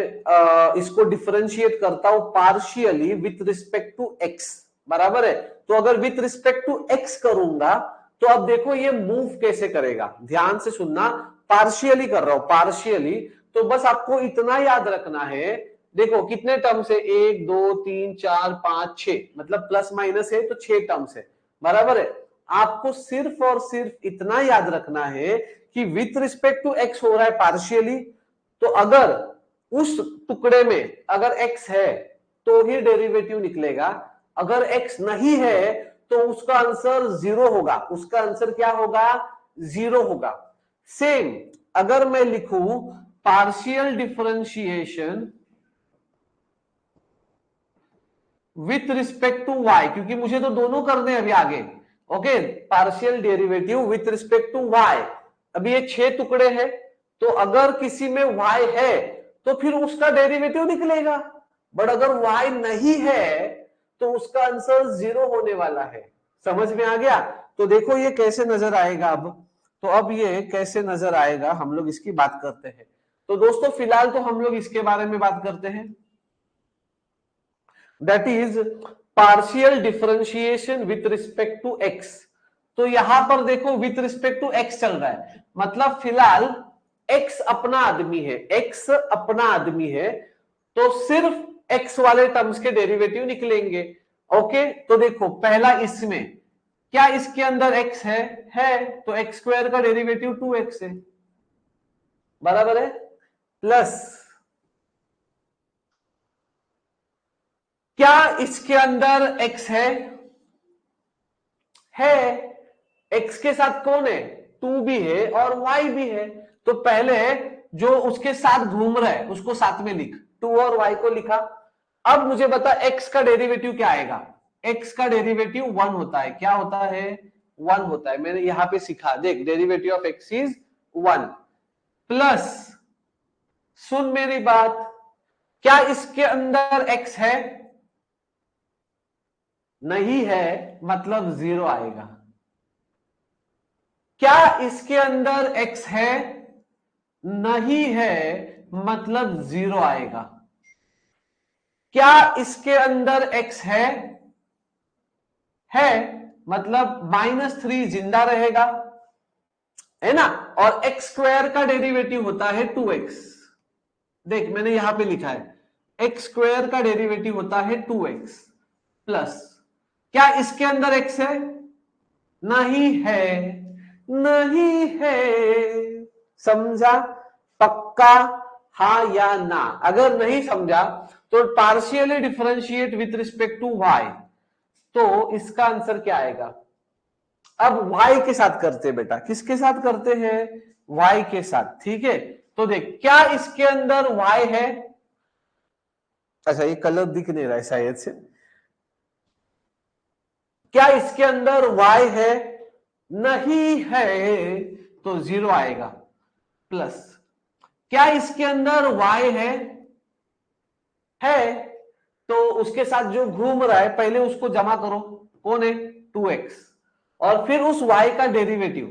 इसको डिफरेंशिएट करता हूं partially with respect to X, बराबर है। तो अगर विथ रिस्पेक्ट टू एक्स करूंगा तो अब देखो ये मूव कैसे करेगा। ध्यान से सुनना, पार्शियली कर रहा हूं, पार्शियली। तो बस आपको इतना याद रखना है, देखो कितने टर्म्स है, 1 2 3 4 5 6, मतलब प्लस माइनस है तो 6 टर्म्स है, बराबर है। आपको सिर्फ और सिर्फ इतना याद रखना है कि विथ रिस्पेक्ट टू एक्स हो रहा है पार्शियली। तो अगर उस टुकड़े में अगर एक्स है तो ही डेरिवेटिव निकलेगा, अगर एक्स नहीं है तो उसका आंसर 0 होगा। उसका आंसर क्या होगा? 0 होगा। सेम अगर मैं लिखूं partial differentiation with respect to Y, क्योंकि मुझे तो दोनों करने हैं अभी आगे। Okay, partial derivative with respect to Y. अभी ये 6 टुकड़े हैं, तो अगर किसी में वाई है तो फिर उसका डेरिवेटिव निकलेगा। बट अगर वाई नहीं है तो उसका आंसर 0 होने वाला है। समझ में आ गया? तो देखो ये कैसे नजर आएगा अब। तो अब ये कैसे नजर आएगा, हम लोग इसकी बात करते हैं। तो दोस्तों, फिलहाल तो हम लोग इसके बारे में बात करते हैं, that is partial differentiation with respect to X. तो यहां पर देखो विथ रिस्पेक्ट टू एक्स चल रहा है, मतलब फिलहाल एक्स अपना आदमी है, एक्स अपना आदमी है, तो सिर्फ एक्स वाले टर्म्स के डेरिवेटिव निकलेंगे। ओके, तो देखो पहला इसमें क्या इसके अंदर एक्स है तो एक्स स्क्वायर का डेरिवेटिव 2x है, बराबर है। प्लस क्या इसके अंदर x है x के साथ कौन है? 2 भी है और y भी है। तो पहले जो उसके साथ घूम रहा है उसको साथ में लिख, 2 और y को लिखा। अब मुझे बता x का डेरिवेटिव क्या आएगा? x का डेरिवेटिव 1 होता है। क्या होता है? 1 होता है। मैंने यहां पे सिखा, देख, derivative of x is 1। Plus सुन मेरी बात, क्या इसके अंदर x है? नहीं है, मतलब 0 आएगा। क्या इसके अंदर x है? नहीं है, मतलब 0 आएगा। क्या इसके अंदर x है, मतलब -3 जिंदा रहेगा, है ना। और एक्स स्क्वायर का डेरिवेटिव होता है 2x। देख मैंने यहां पे लिखा है, एक्स स्क्वायर का डेरिवेटिव होता है 2x प्लस, क्या इसके अंदर x है? नहीं है, नहीं है। समझा? पक्का? हाँ या ना? अगर नहीं समझा तो partially differentiate with respect to y, तो इसका आंसर क्या आएगा? अब y के साथ करते हैं बेटा, किसके साथ करते हैं? y के साथ, ठीक है। तो देख, क्या इसके अंदर y है? अच्छा ये कलर दिख नहीं रहा है शायद से। क्या इसके अंदर y है? नहीं है, तो 0 आएगा प्लस, क्या इसके अंदर y है तो उसके साथ जो घूम रहा है पहले उसको जमा करो, कौन है? 2x, और फिर उस y का डेरिवेटिव,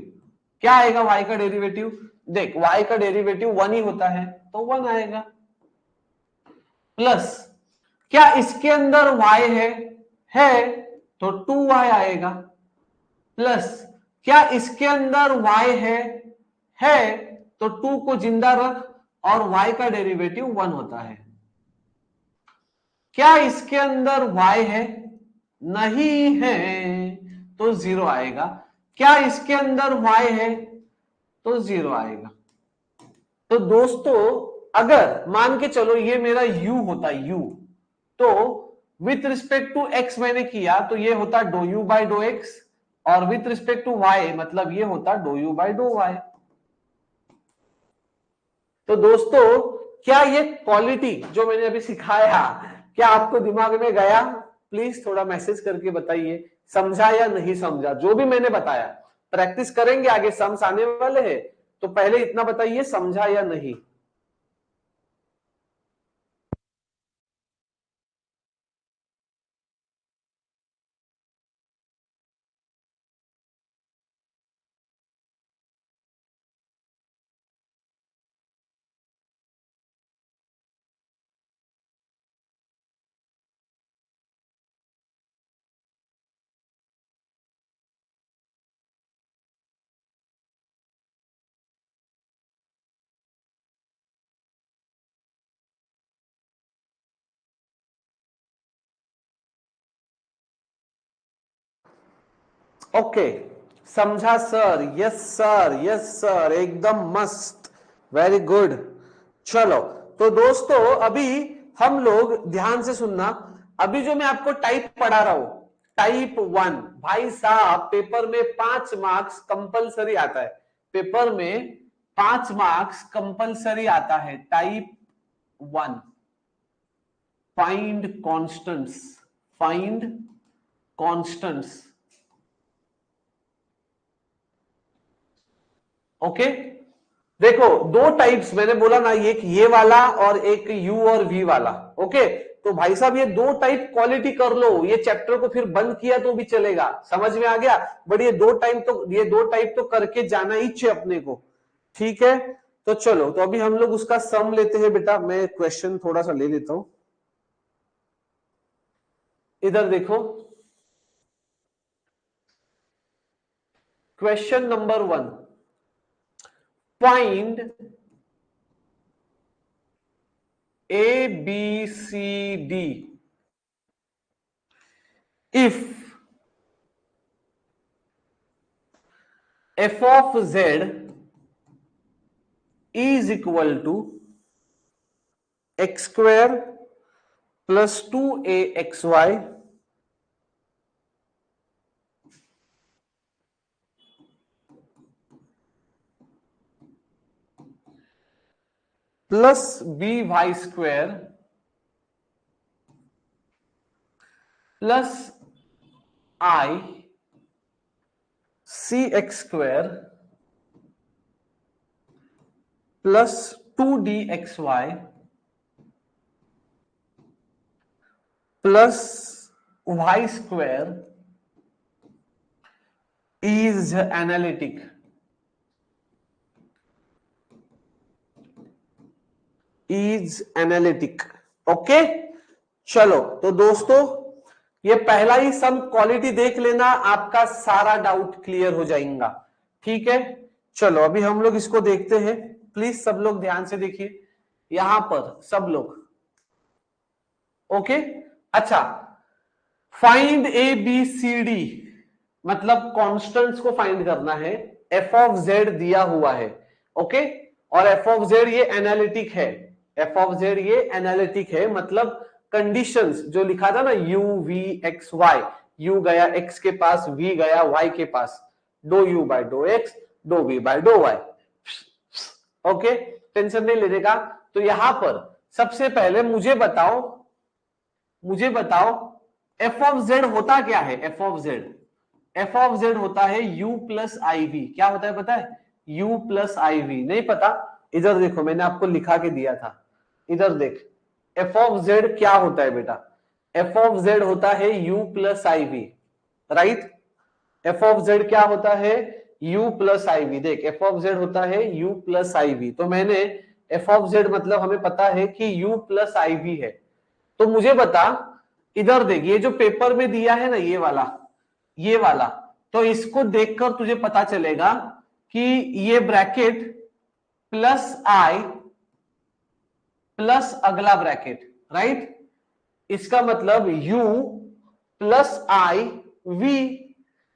क्या आएगा y का डेरिवेटिव? देख y का डेरिवेटिव 1 ही होता है, तो 1 आएगा प्लस, क्या इसके अंदर y है तो 2y आएगा प्लस, क्या इसके अंदर y है तो 2 को जिंदा रख और y का डेरिवेटिव 1 होता है। क्या इसके अंदर y है? नहीं है, तो 0 आएगा। क्या इसके अंदर y है? तो 0 आएगा। तो दोस्तों अगर मान के चलो ये मेरा u होता u, तो विथ रिस्पेक्ट टू x मैंने किया तो ये होता do u by dough x, और विथ रिस्पेक्ट टू y मतलब ये होता do u by dough y। तो दोस्तों क्या ये क्वालिटी जो मैंने अभी सिखाया क्या आपको दिमाग में गया? प्लीज थोड़ा मैसेज करके बताइए समझा या नहीं समझा जो भी मैंने बताया। प्रैक्टिस करेंगे, आगे सम्स आने वाले हैं, तो पहले इतना बताइए समझा या नहीं। ओके, समझा sir? Yes sir, yes sir, एकदम मस्त, वेरी गुड। चलो तो दोस्तों अभी हम लोग ध्यान से सुनना, अभी जो मैं आपको टाइप पढ़ा रहा हूं टाइप 1, भाई साहब पेपर में 5 मार्क्स कंपलसरी आता है, पेपर में 5 मार्क्स कंपलसरी आता है। Type 1, find constants, find constants. Okay, देखो दो टाइप्स मैंने बोला ना, एक ये वाला और एक यू और वी वाला। ओके, तो भाई साहब ये दो टाइप क्वालिटी कर लो, ये चैप्टर को फिर बंद किया तो भी चलेगा, समझ में आ गया। बट ये दो टाइप तो करके जाना ही चाहिए अपने को, ठीक है। तो चलो, तो अभी हम लोग उसका सम लेते हैं बेटा। मैं क्वेश्चन थोड़ा सा ले लेता हूं, इधर देखो। Question number 1, find A B C D if f of z is equal to x square plus 2axy plus by square plus I cx square plus 2dxy plus y square is analytic। Is analytic. Okay, चलो तो दोस्तों ये पहला ही some quality देख लेना, आपका सारा doubt clear हो जाएगा। ठीक है, चलो अभी हम लोग इसको देखते हैं। प्लीज सब लोग ध्यान से देखिए यहां पर सब लोग। ओके, अच्छा, find A B C D, मतलब कॉन्स्टेंट्स को फाइंड करना है। एफ ऑफ जेड दिया हुआ है। ओके, और एफ ऑफ जेड ये एनालिटिक है। एफ ऑफ जेड ये एनालिटिक है, मतलब कंडीशंस जो लिखा था ना, u v x y, u गया एक्स के पास, वी गया वाई के पास, डो you by dough x, dough we by dough Y. Okay, tension नहीं लेने का। तो यहां पर सबसे पहले मुझे बताओ एफ ऑफ जेड होता क्या है। एफ ऑफ जेड होता है u प्लस आई वी। क्या होता है पता है? u plus I V. नहीं पता? इधर देखो, मैंने आपको लिखा के दिया था, इधर देख। एफ ऑफ जेड क्या होता है बेटा? एफ ऑफ जेड होता है u plus I V, right. F of Z क्या होता है? u plus I V. देख, एफ ऑफ जेड होता है u प्लस आई वी। तो मैंने एफ ऑफ जेड मतलब हमें पता है कि u प्लस आई वी है। तो मुझे बता, इधर देख, ये जो पेपर में दिया है ना, ये वाला, तो इसको देखकर तुझे पता चलेगा कि ये ब्रैकेट प्लस आई प्लस अगला ब्रैकेट, राइट। इसका मतलब u प्लस आई वी।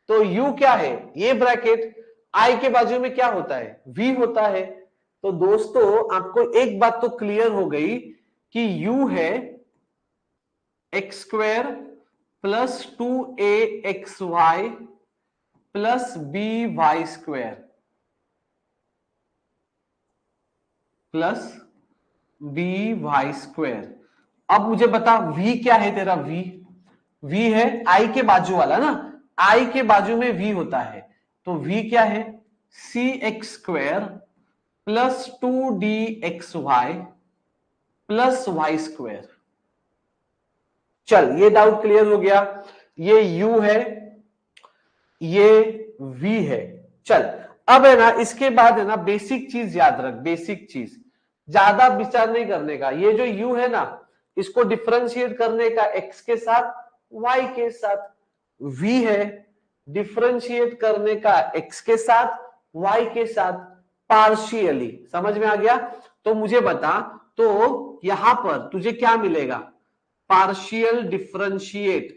तो u क्या है? ये ब्रैकेट। i के बाजू में क्या होता है? v होता है। तो दोस्तों आपको एक बात तो क्लियर हो गई कि u है x square plus 2axy plus by square plus by square. अब मुझे बता v क्या है तेरा? v है i के बाजू वाला ना, i के बाजू में v होता है। तो v क्या है? cx square plus 2dxy plus y square. चल, ये डाउट क्लियर हो गया। ये u है, ये v है। चल, अब है ना, इसके बाद है ना, बेसिक चीज याद रख, बेसिक चीज, ज्यादा विचार नहीं करने का। ये जो u है ना, इसको डिफरेंशिएट करने का x के साथ, y के साथ। v है, डिफरेंशिएट करने का x के साथ, y के साथ, पार्शियली। समझ में आ गया? तो मुझे बता, तो यहां पर तुझे क्या मिलेगा? Partial differentiate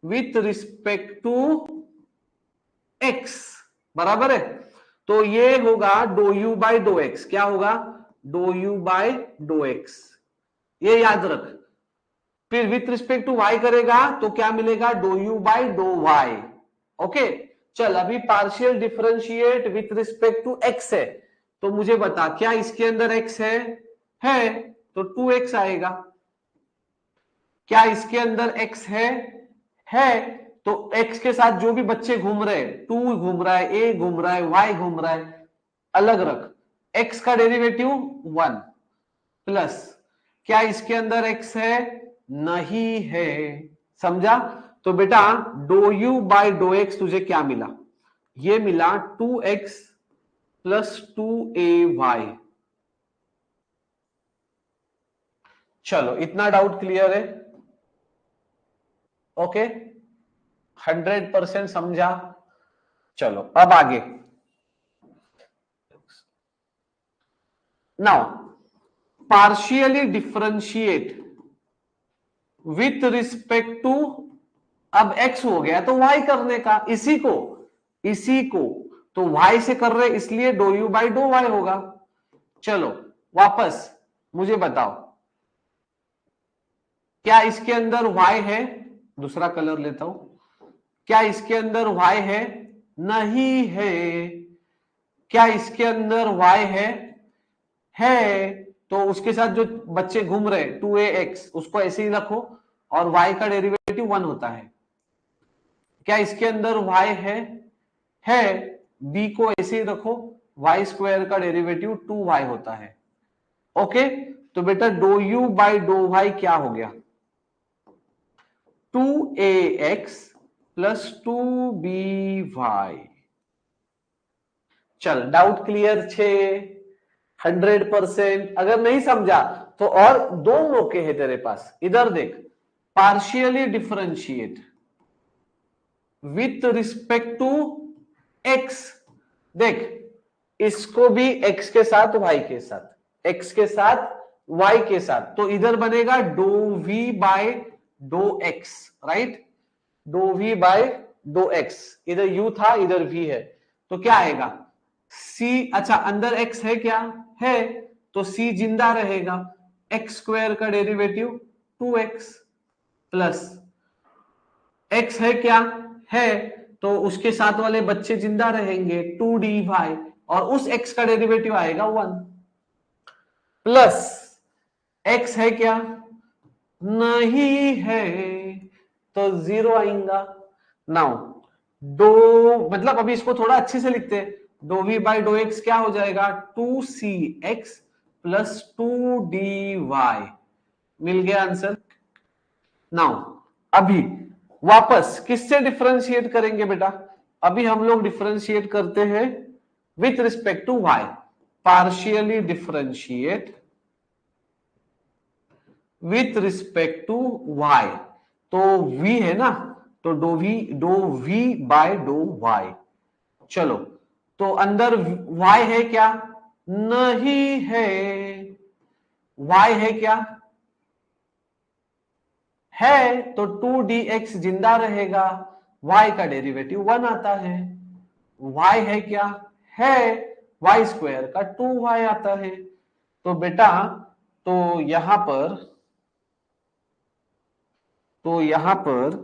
with respect to x, बराबर है। तो ये होगा do you by dough x. क्या होगा? Do you by dough x, ये याद रख। फिर विथ रिस्पेक्ट टू y करेगा तो क्या मिलेगा? Do you by dough Y. Okay, चल, अभी partial differentiate with respect to x है। तो मुझे बता, क्या इसके अंदर x है तो 2x आएगा। क्या इसके अंदर x है तो x के साथ जो भी बच्चे घूम रहे हैं, 2 घूम रहा है, a घूम रहा है, y घूम रहा है, अलग रख। x का डेरिवेटिव 1 प्लस, क्या इसके अंदर x है? नहीं है। समझा? तो बेटा do you by dough x तुझे क्या मिला? ये मिला 2x प्लस 2ay। चलो, इतना डाउट क्लियर है? ओके, 100% समझा? चलो अब आगे। Now partially differentiate with respect to, अब x हो गया तो y करने का, इसी को तो y से कर रहे, इसलिए do u by do y होगा। चलो वापस मुझे बताओ, क्या इसके अंदर y है? दूसरा कलर लेता हूं। क्या इसके अंदर y है? नहीं है। क्या इसके अंदर y है तो उसके साथ जो बच्चे घूम रहे 2ax, उसको ऐसे ही रखो, और y का डेरिवेटिव 1 होता है। क्या इसके अंदर y है b को ऐसे ही रखो, y स्क्वायर का डेरिवेटिव 2y होता है। ओके, तो बेटा do u by do y क्या हो गया? 2ax plus 2by। चल, डाउट क्लियर छे? 100%। अगर नहीं समझा तो और दो मौके हैं तेरे पास, इधर देख, partially differentiate with respect to x. देख, इसको भी x के साथ y के साथ, x के साथ y के साथ, तो इधर बनेगा do v by dough x, right, do v by dough x। इधर u था, इधर v है, तो क्या आएगा c, अच्छा अंदर x है क्या, है, तो c जिंदा रहेगा, x स्क्वायर का डेरिवेटिव 2x प्लस x है क्या, है, तो उसके साथ वाले बच्चे जिंदा रहेंगे 2dy, और उस x का डेरिवेटिव आएगा 1 प्लस x है क्या, नहीं है, तो 0 आएगा। नाउ दो, मतलब अभी इसको थोड़ा अच्छे से लिखते हैं, do v by do x क्या हो जाएगा 2cx प्लस 2dy, मिल गया आंसर। नाउ अभी वापस किससे डिफरेंशिएट करेंगे बेटा, अभी हम लोग डिफरेंशिएट करते हैं with respect to y, partially differentiate with respect to y, तो v है ना, तो do v by dough y। चलो, तो अंदर y है क्या, नहीं है, y है क्या, है, तो 2dx जिंदा रहेगा, y का डेरिवेटिव 1 आता है, y है क्या, है, y स्क्वायर का 2y आता है, तो बेटा तो यहां पर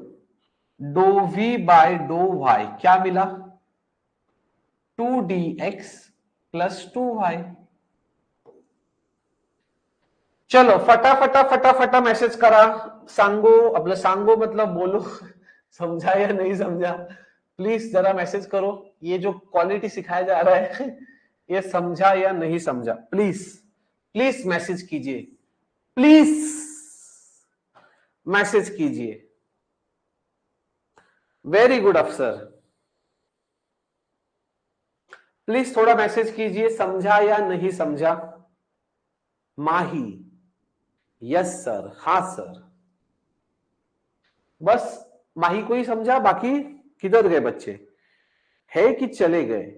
do v by dough y क्या मिला 2dx प्लस 2y। चलो फटाफटा मैसेज करा, सांगो, आपलं सांगो मतलब बोलो, समझा या नहीं समझा, प्लीज जरा मैसेज करो, ये जो क्वालिटी सिखाया जा रहा है ये समझा या नहीं समझा, प्लीज प्लीज मैसेज कीजिए, प्लीज मैसेज कीजिए। वेरी गुड अफसर, प्लीज थोड़ा मैसेज कीजिए, समझा या नहीं समझा। माही, यस सर, हाँ सर, बस माही को ही समझा, बाकी किधर गए बच्चे, है कि चले गए।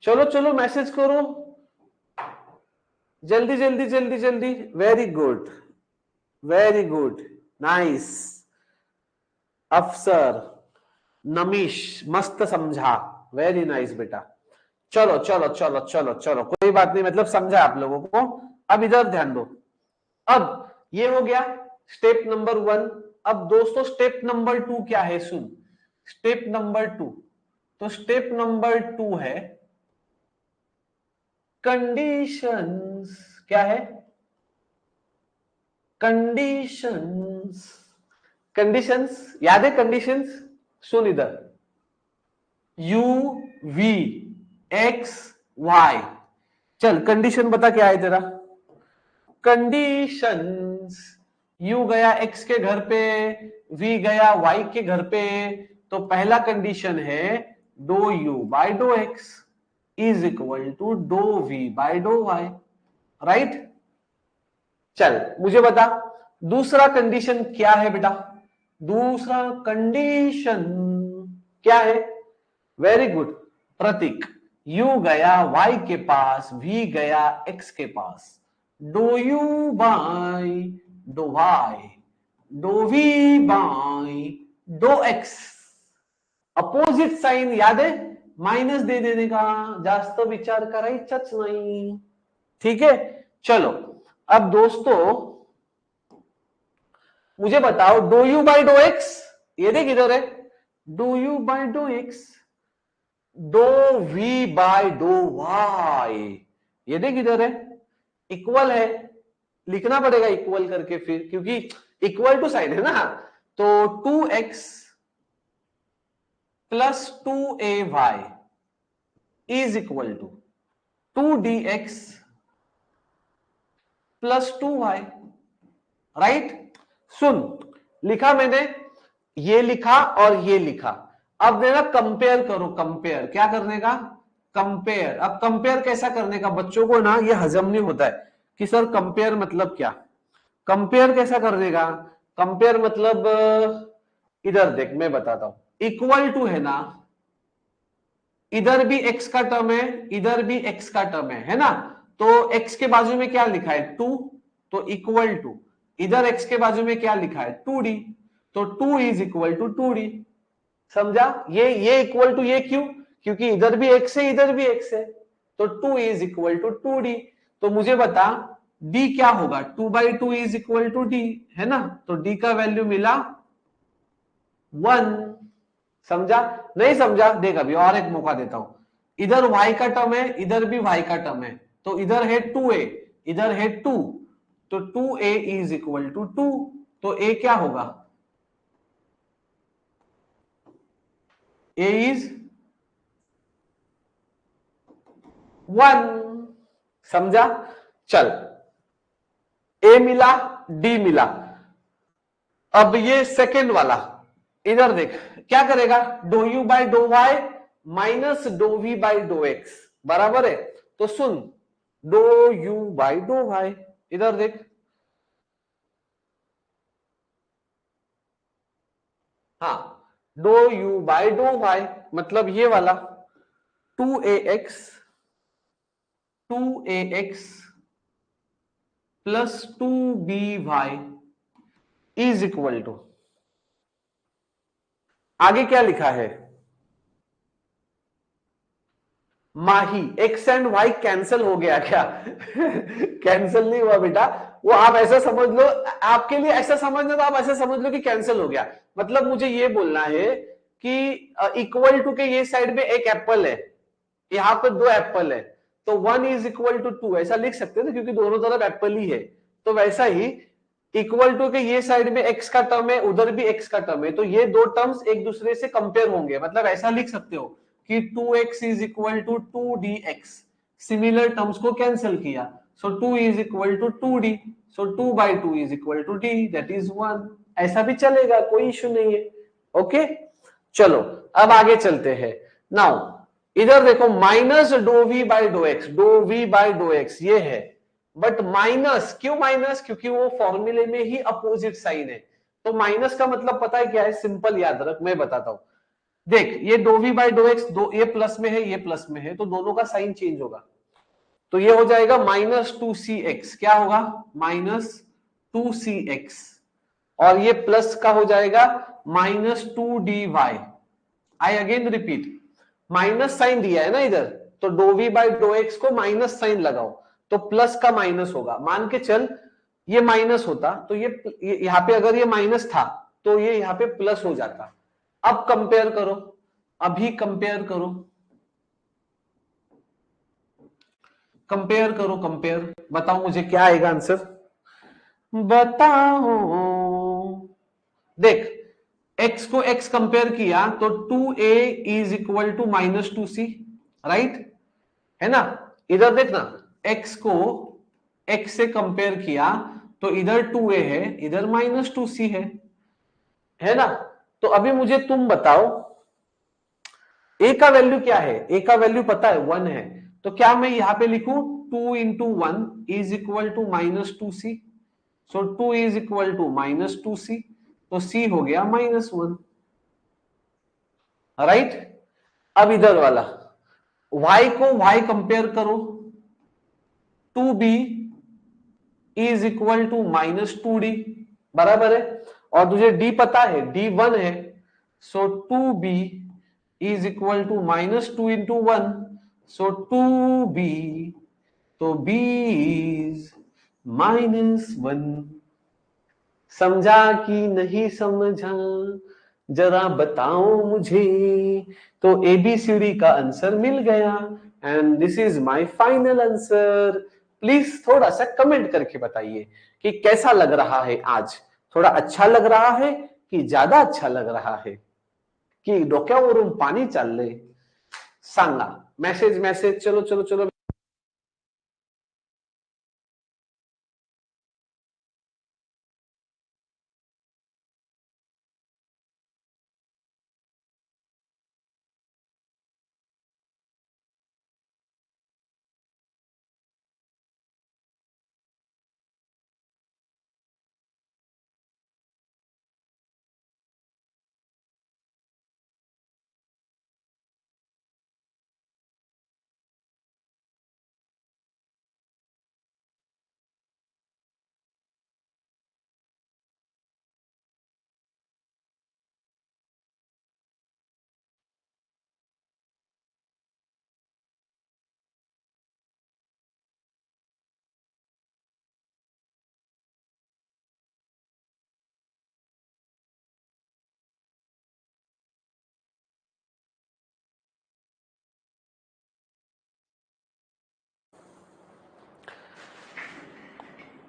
चलो चलो मैसेज करो, जल्दी जल्दी जल्दी जल्दी। Very good, very good, nice अफसर, नमीश मस्त समझा, वेरी नाइस बेटा। चलो चलो चलो चलो चलो, कोई बात नहीं, मतलब समझा आप लोगों को। अब इधर ध्यान दो, अब ये हो गया स्टेप नंबर 1। अब दोस्तों स्टेप नंबर 2 क्या है, सुन, स्टेप नंबर 2, तो स्टेप नंबर 2 है कंडीशंस। क्या है, कंडीशंस, कंडीशंस याद है, कंडीशंस सुन इधर, u v x y, चल कंडीशन बता क्या है तेरा, कंडीशंस, u गया x के घर पे, v गया y के घर पे, तो पहला कंडीशन है do u by dough x is equal to do v by dough y, right. चल मुझे बता दूसरा कंडीशन क्या है बेटा, दूसरा कंडीशन क्या है, वेरी गुड प्रतीक, u गया y के पास, v गया x के पास, dough u by dough y, डो v by dough x, opposite sign याद है, माइनस दे देने का, जास्त विचार करायचाच नाही, ठीक है। चलो अब दोस्तों मुझे बताओ do u by dough x, ये देख इधर है, do u by dough x, dough we by dough y, ये देख इधर है, इक्वल है, लिखना पड़ेगा इक्वल करके फिर, क्योंकि इक्वल टू साइन है ना, तो 2x plus 2ay is equal to 2dx plus 2y, right. सुन, लिखा मैंने, ये लिखा और ये लिखा, अब मेरा कंपेयर करो, कंपेयर क्या करने का, कंपेयर। अब कंपेयर कैसा करने का, बच्चों को ना ये हजम नहीं होता है कि सर कंपेयर मतलब क्या। कंपेयर कैसा करने का, कंपेयर मतलब इधर देख मैं बताता हूं, इक्वल टू है ना, इधर भी एक्स का टर्म है, इधर भी एक्स का टर्म है ना, तो एक्स के बाजू में क्या लिखा है 2, तो इक्वल टू, इधर एक्स के बाजू में क्या लिखा है 2d, तो 2 इज इक्वल टू 2d। समझा, ये इक्वल टू ये क्यों, क्योंकि इधर भी एक्स है इधर भी एक्स है, तो 2 इज इक्वल टू 2d। तो मुझे बता d क्या होगा, 2/2 इज इक्वल टू d, है ना, तो d का वैल्यू मिला 1। समझा, नहीं समझा, देख अभी और एक मौका देता हूं, इधर y का टर्म है इधर भी y का टर्म है, तो इधर है 2a इधर है 2, तो 2a इज इक्वल टू 2, तो a क्या होगा, a इज 1। समझा, चल a मिला d मिला। अब ये सेकेंड वाला, इधर देख क्या करेगा, डो यू बाई डो y minus dough v by dough x बराबर है, तो सुन डो यू बाई डो वाई, इधर देख, हाँ डो यू बाई डो वाई मतलब ये वाला 2ax 2ax plus 2by is equal to, आगे क्या लिखा है, माही, एक्स एंड वाई कैंसिल हो गया क्या कैंसिल नहीं हुआ बेटा, वो आप ऐसा समझ लो, आपके लिए ऐसा समझना तो आप ऐसा समझ लो कि कैंसिल हो गया, मतलब मुझे ये बोलना है कि इक्वल टू के ये साइड में एक एप्पल है, यहां पर 2 एप्पल है, तो 1 इज इक्वल टू 2 ऐसा लिख सकते हैं ना, क्योंकि दोनों तरफ एप्पल ही है, तो वैसा ही इक्वल टू के ये साइड में एक्स का टर्म है उधर भी एक्स का टर्म है, तो ये दो टर्म्स एक दूसरे से कंपेयर होंगे, मतलब ऐसा लिख सकते हो कि 2x is equal to 2dx, similar terms को कैंसिल किया, so 2 is equal to 2d, so 2/2 is equal to d, that is 1, ऐसा भी चलेगा, कोई इश्यू नहीं है। ओके, चलो अब आगे चलते हैं। नाउ इधर देखो minus dough v by dough x, dough v by dough x ये है, बट माइनस क्यों, माइनस क्योंकि वो फॉर्मूले में ही अपोजिट साइन है, तो माइनस का मतलब पता है क्या है, सिंपल याद रख, मैं बताता हूं, देख ये do v by dough x, दो ये प्लस में है ये प्लस में है, तो दोनों का साइन चेंज होगा, तो ये हो जाएगा -2cx, क्या होगा -2cx, और ये प्लस का हो जाएगा -2dy। I again repeat, minus sign दिया है ना इधर, तो do v by dough x को माइनस साइन लगाओ, तो प्लस का माइनस होगा, मान के चल ये माइनस होता तो ये यहां पे अगर ये माइनस था तो ये यहां पे प्लस हो जाता। अब कंपेयर करो, अभी कंपेयर करो, कंपेयर करो, कंपेयर बताओ मुझे क्या आएगा आंसर, बताओ। देख x को x कंपेयर किया तो 2a is equal to -2c, right, है ना, इधर देखना x को x से कंपेयर किया तो इधर 2a है इधर -2c है ना, तो अभी मुझे तुम बताओ a का वैल्यू क्या है, a का वैल्यू पता है 1 है, तो क्या मैं यहां पे लिखूं 2 into 1 is equal to -2c, so 2 is equal to -2c, तो c हो गया -1, राइट। अब इधर वाला y को y कंपेयर करो, 2b is equal to -2d बराबर है, और तुझे d पता है d 1 है, so 2b is equal to -2 into 1, so 2b, तो b इज -1। समझा कि नहीं समझा, जरा बताओ मुझे, तो एबीसीडी का आंसर मिल गया, and this is my final answer. Please थोड़ा सा कमेंट करके बताइए कि कैसा लग रहा है आज, थोड़ा अच्छा लग रहा है कि ज्यादा अच्छा लग रहा है, की डोक्यावरून पाणी चाललंय, सांगा, मैसेज मैसेज, चलो चलो चलो।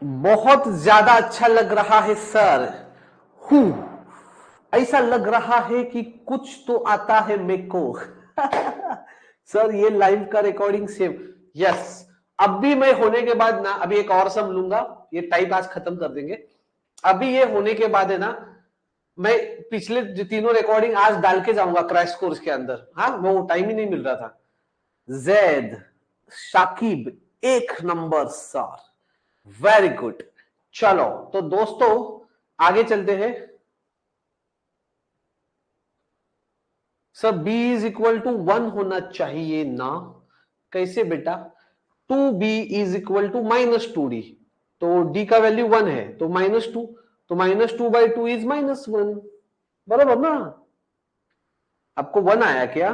बहुत ज्यादा अच्छा लग रहा है सर। हूँ, ऐसा लग रहा है कि कुछ तो आता है मेरे को। सर ये लाइव का रिकॉर्डिंग सेव। यस, अब भी मैं होने के बाद ना, अभी एक और सम लूंगा, ये टाइप आज खत्म कर देंगे। अभी ये होने के बाद है ना, मैं पिछले तीनों रिकॉर्डिंग आज डाल के जाऊंगा क्रैश कोर्स के अंदर। हाँ, वो टाइम ही नहीं मिल रहा था। जैद शाकिब, एक नंबर सर, वेरी गुड। चलो तो दोस्तों आगे चलते हैं। Sir b is equal to 1 होना चाहिए ना? कैसे बेटा? 2b is equal to -2d, तो d का वैल्यू 1 है तो -2, तो -2/2 इज -1, बराबर ना? आपको 1 आया क्या?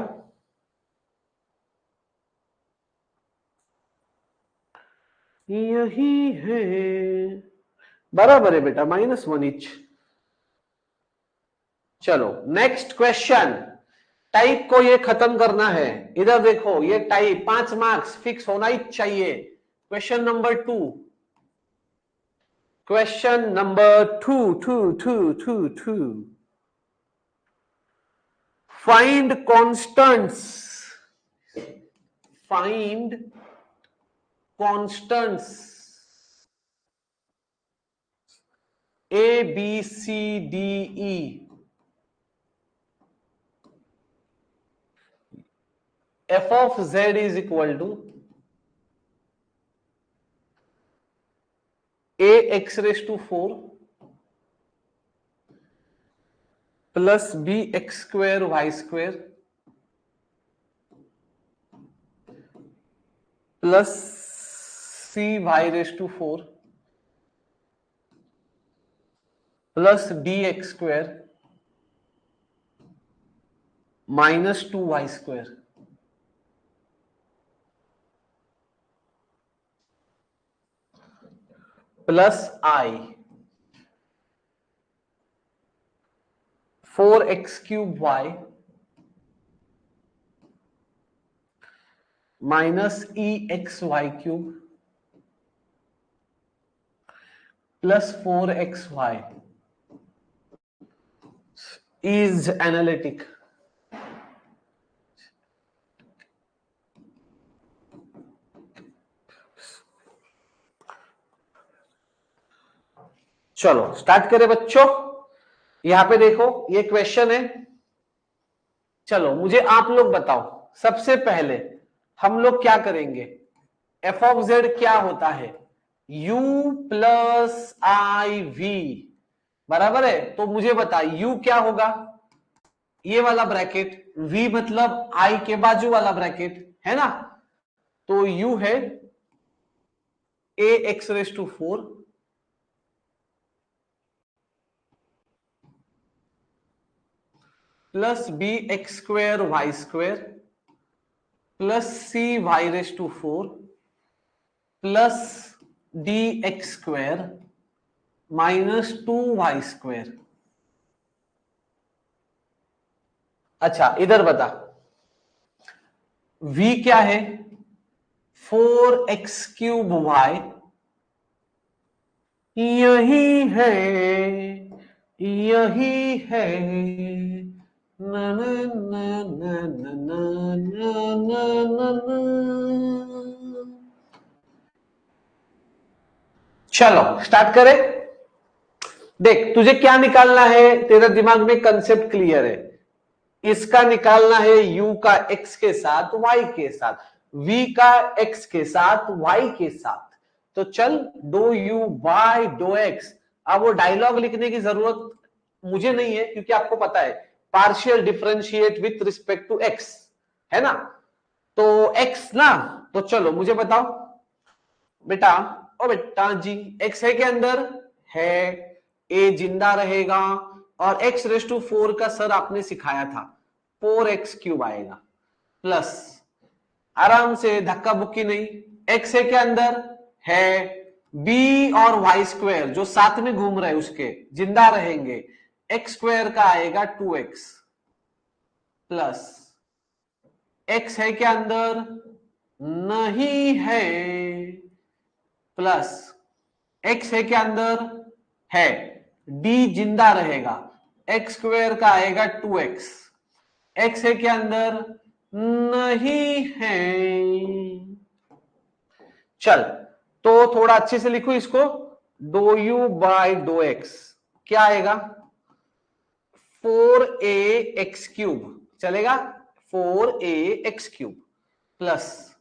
यही है, बराबर है बेटा, -1 इंच। चलो नेक्स्ट क्वेश्चन। टाइप को ये खत्म करना है। इधर देखो, ये टाइप 5 मार्क्स फिक्स होना ही चाहिए। Question number 2, question number 2 find constants, find constants a B C d e f of z is equal to ax raised to 4 plus bx square y square plus cy raised to 4 plus dx square minus 2y square। Plus i 4x³ minus EXY³ plus 4xy is analytic. चलो start करें बच्चों। यहां पे देखो ये question है। चलो मुझे आप लोग बताओ, सबसे पहले हम लोग क्या करेंगे? एफ ऑफ जेड क्या होता है? u प्लस आई वी, बराबर है? तो मुझे बता u क्या होगा? ये वाला ब्रैकेट, v मतलब i के बाजू वाला ब्रैकेट है ना, तो u है ax⁴ plus bx² plus cy⁴ plus dx² minus 2y²। अच्छा इधर बता, v क्या है? 4x³ यही है, यही है, ना ना ना ना ना ना ना ना ना। चलो स्टार्ट करें। देख तुझे क्या निकालना है, तेरा दिमाग में कंसेप्ट क्लियर है। इसका निकालना है u का x के साथ y के साथ, v का x के साथ y के साथ। तो चल do u by dough x। अब वो डायलॉग लिखने की जरूरत मुझे नहीं है, क्योंकि आपको पता है partial differentiate with respect to x, है ना? तो x ना, तो चलो मुझे बताओ बेटा, ओ बेटा जी, x है के अंदर है, a जिंदा रहेगा, और x⁴ का सर आपने सिखाया था 4x³ आएगा, प्लस आराम से धक्का बुक्की नहीं, x है के अंदर है, b और y² जो साथ में घूम रहे उसके जिंदा रहेंगे, x² का आएगा 2x, प्लस x है के अंदर नहीं है, प्लस x है क्या अंदर, है, d जिंदा रहेगा, x स्क्वायर का आएगा 2x, x है क्या अंदर, नहीं है। चल तो थोड़ा अच्छे से लिखो इसको, do you by dough x क्या आएगा, 4ax³ चलेगा, 4ax³ प्लस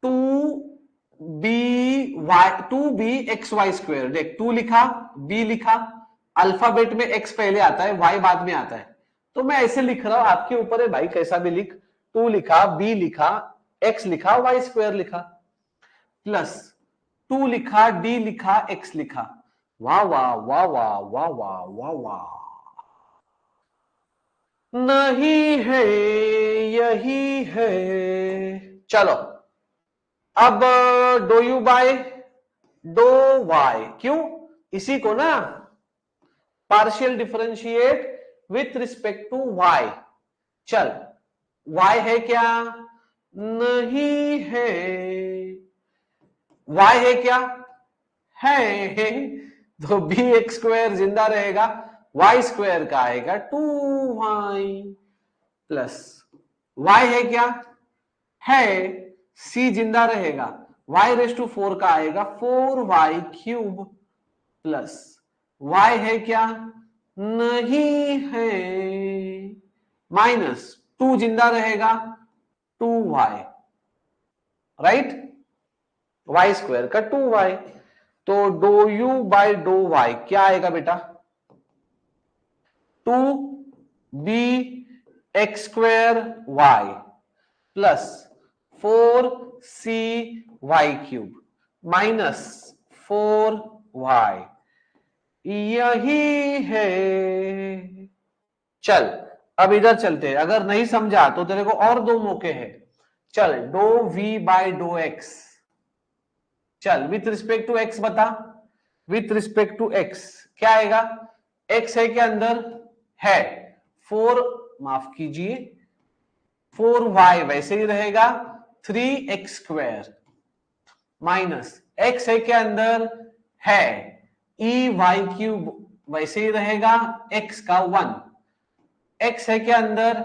2bxy²। देख 2 लिखा, b लिखा, अल्फाबेट में x पहले आता है, y बाद में आता है, तो मैं ऐसे लिख रहा हूं, आपके ऊपर है भाई, कैसा भी लिख, 2 लिखा, b लिखा, x लिखा, y² लिखा, प्लस 2 लिखा, d लिखा, x लिखा। वाह वाह वाह वाह वाह वाह वाह वाह, नहीं है, यही है। चलो अब do you by dough y, क्यों, इसी को ना partial differentiate with respect to y. चल y है क्या, नहीं है, y है क्या, है, तो bx² जिंदा रहेगा, y² का आएगा 2y प्लस y है क्या, है, c जिंदा रहेगा, y⁴ का आएगा 4y³ प्लस y है क्या, नहीं है, माइनस 2 जिंदा रहेगा, 2y, राइट, y² का 2y, तो do you by dough y क्या आएगा बेटा, 2bx² plus 4cy³ minus 4y, यही है। चल अब इधर चलते हैं, अगर नहीं समझा तो तेरे को और 2 मौके हैं। चल do v by dough x, चल विथ रिस्पेक्ट टू एक्स बता, विथ रिस्पेक्ट टू एक्स क्या आएगा, x है क्या अंदर, है, 4 माफ कीजिए 4y वैसे ही रहेगा, 3x² माइनस x है क्या अंदर, है, ey³ वैसे ही रहेगा, x का 1, x है क्या अंदर,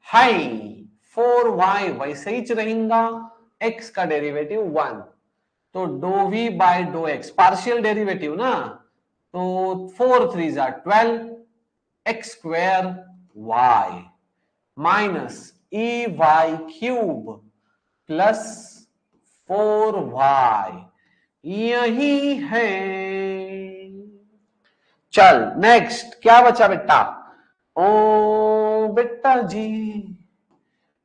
हाई, 4y वैसे ही रहेगा, x का डेरिवेटिव 1, तो do v by dough x partial derivative ना, तो 4 3 12 x² y minus ey³ plus 4y, यही है। चल नेक्स्ट क्या बचा बेटा, ओ बेटा जी,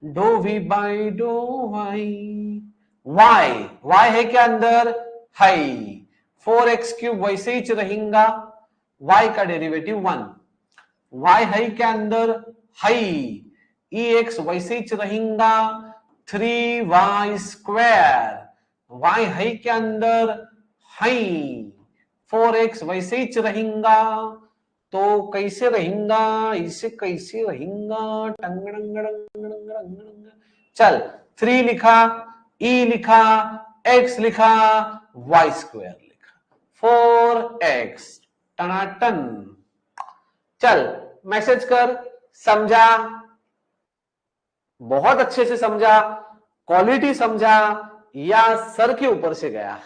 डो v by dough y, y है क्या अंदर, हाई, 4x³ वैसे ही रहेगा, y का डेरिवेटिव 1, y है क्या अंदर, हाई, ex वैसे ही रहेगा, 3y², y है क्या अंदर, हाई, 4x वैसे ही रहेगा, तो कैसे रहेगा, इसे कैसे रहेगा, चल 3 लिखा, e लिखा, x लिखा, y² लिखा, 4x टनाटन। चल मैसेज कर, समझा, बहुत अच्छे से समझा, क्वालिटी समझा, या सर के ऊपर से गया।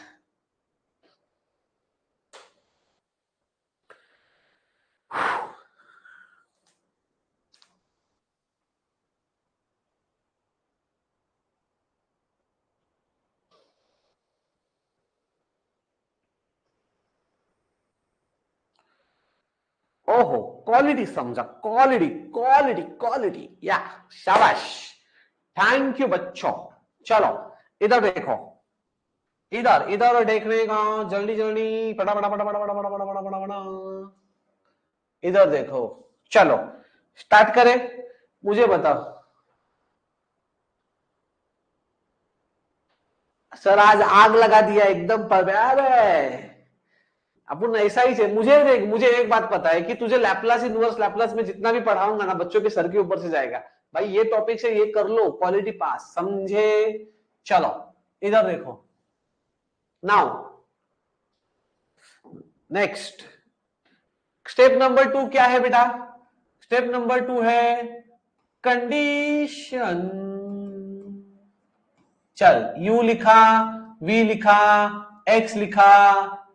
ओहो क्वालिटी समझा, क्वालिटी क्वालिटी क्वालिटी, या शाबाश, थैंक यू बच्चों। चलो इधर देखो, इधर इधर देखने का, जल्दी जल्दी फटाफट फटाफट फटाफट फटाफट फटाफट, इधर देखो, चलो स्टार्ट करें, मुझे बताओ सर, आज आग लगा दिया एकदम पर, अरे अपन ऐसा ही है। मुझे देख, मुझे एक बात पता है कि तुझे लैपलास इनवर्स लैपलास में जितना भी पढ़ाऊंगा ना, बच्चों के सर के ऊपर से जाएगा भाई, ये टॉपिक से ये कर लो, क्वालिटी पास, समझे। चलो इधर देखो नाउ, नेक्स्ट स्टेप नंबर 2 क्या है बेटा? स्टेप नंबर 2 है कंडीशन। चल, u लिखा, v लिखा, x लिखा,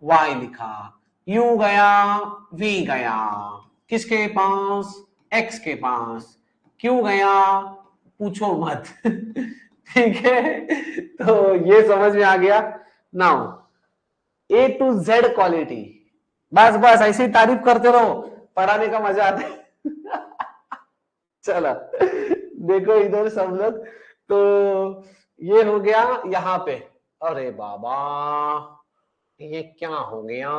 y लिखा, u गया, v गया, किसके पास? x के पास। q गया, पूछो मत। ठीक है, तो ये समझ में आ गया। Now A to Z quality, बस बस ऐसे ही तारीफ करते रहो, पढ़ाने का मजा आता है। चला, देखो इधर सब लोग, तो ये हो गया यहां पे। अरे बाबा, ये क्या हो गया?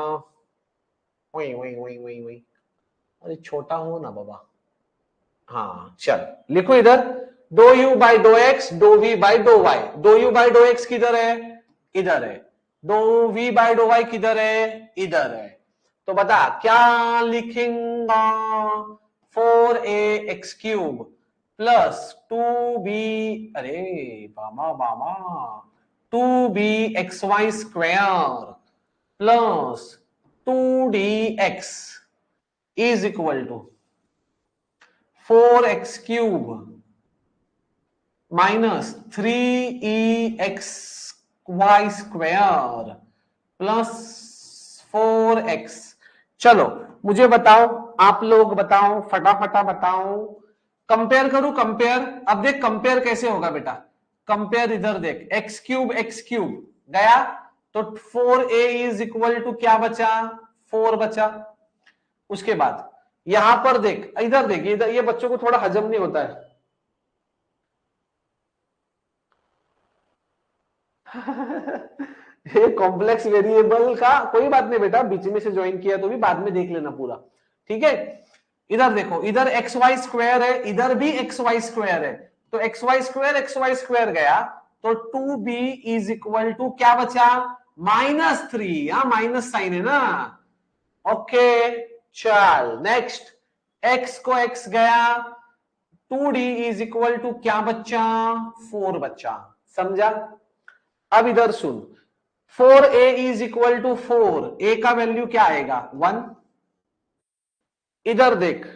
वही वही वही वही वही, अरे छोटा हो ना बाबा। हाँ चल, लिखो इधर, दो यू बाई दो एक्स, दो वी बाई दो वाई। दो यू बाई दो एक्स किधर है? इधर है। दो वी बाई दो वाई किधर है? इधर है। तो बता क्या लिखेंगा? 4ax³ प्लस 2b, अरे बाबा बाबा, 2bxy² plus 2dx is equal to 4x³ minus 3exy² plus 4x। चलो मुझे बताओ, आप लोग बताओ, फटाफटा बताओ, कंपेयर करूं? कंपेयर, अब देख कंपेयर कैसे होगा बेटा। कंपेयर इधर देख, x³ गया, तो 4a इज इक्वल टू क्या बचा? 4 बचा। उसके बाद यहां पर देख, इधर देख, इधर ये बच्चों को थोड़ा हजम नहीं होता है। ये कॉम्प्लेक्स वेरिएबल का कोई बात नहीं बेटा, बीच में से ज्वाइन किया तो भी बाद में देख लेना पूरा, ठीक है। इधर देखो, इधर xy² है, इधर भी xy² है, तो xy² गया, तो 2b इज इक्वल टू क्या बचा? -3। हाँ, माइनस साइन है ना, ओके। चल नेक्स्ट, x को x गया, 2d इज इक्वल टू क्या बच्चा? 4 बच्चा, समझा? अब इधर सुन, 4a is equal to 4, a का वैल्यू क्या आएगा? 1। इधर देख,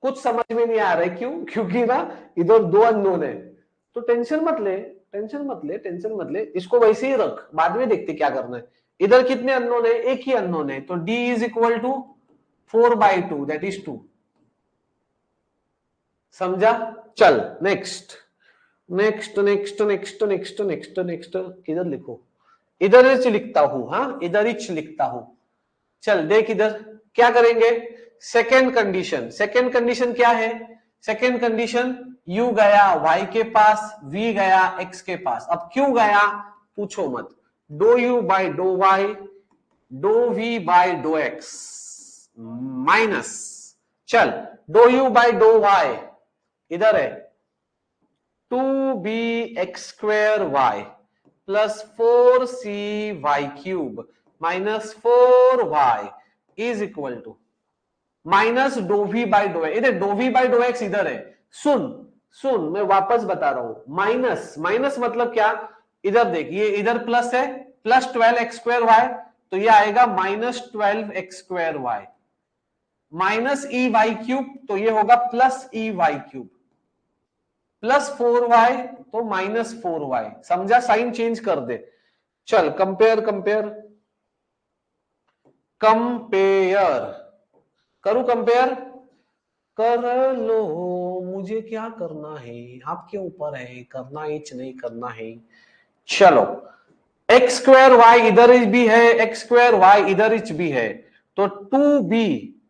कुछ समझ में नहीं आ रहा है, क्यों? क्योंकि ना इधर 2 अननोन है, तो टेंशन मत ले, टेंशन मत ले, टेंशन मत ले, इसको वैसे ही रख, बाद में देखते क्या करना है। इधर कितने अननोन है? एक ही अननोन है, तो d is equal to 4/2, that is 2। समझा? चल next next next next next next next, किधर लिखो? इधर ही लिखता हूं, हाँ इधर ही लिखता हूं। चल देख इधर क्या करेंगे। सेकेंड कंडीशन, सेकेंड कंडीशन क्या है? सेकेंड कंडीशन, u गया y के पास, v गया x के पास। अब क्यों गया पूछो मत, do u by do y, do v by do x minus, चल do u by do y इधर है, 2bx² plus 4cy³ minus 4y is equal to minus do v by do x. इधर do v by do x इधर है। सुन सुन, मैं वापस बता रहा हूं, माइनस माइनस मतलब क्या? इधर देख, ये इधर प्लस है, प्लस 12x²y, तो ये आएगा माइनस 12x²y माइनस EY³, तो ये होगा प्लस EY³ प्लस 4y, तो माइनस 4y। समझा? साइन चेंज कर दे। चल कंपेयर, कंपेयर कंपेयर करूं? कंपेयर कर लो, मुझे क्या करना है, आपके ऊपर है, करना है नहीं करना है। चलो, x² इधर भी है, x² इधर भी है, तो 2b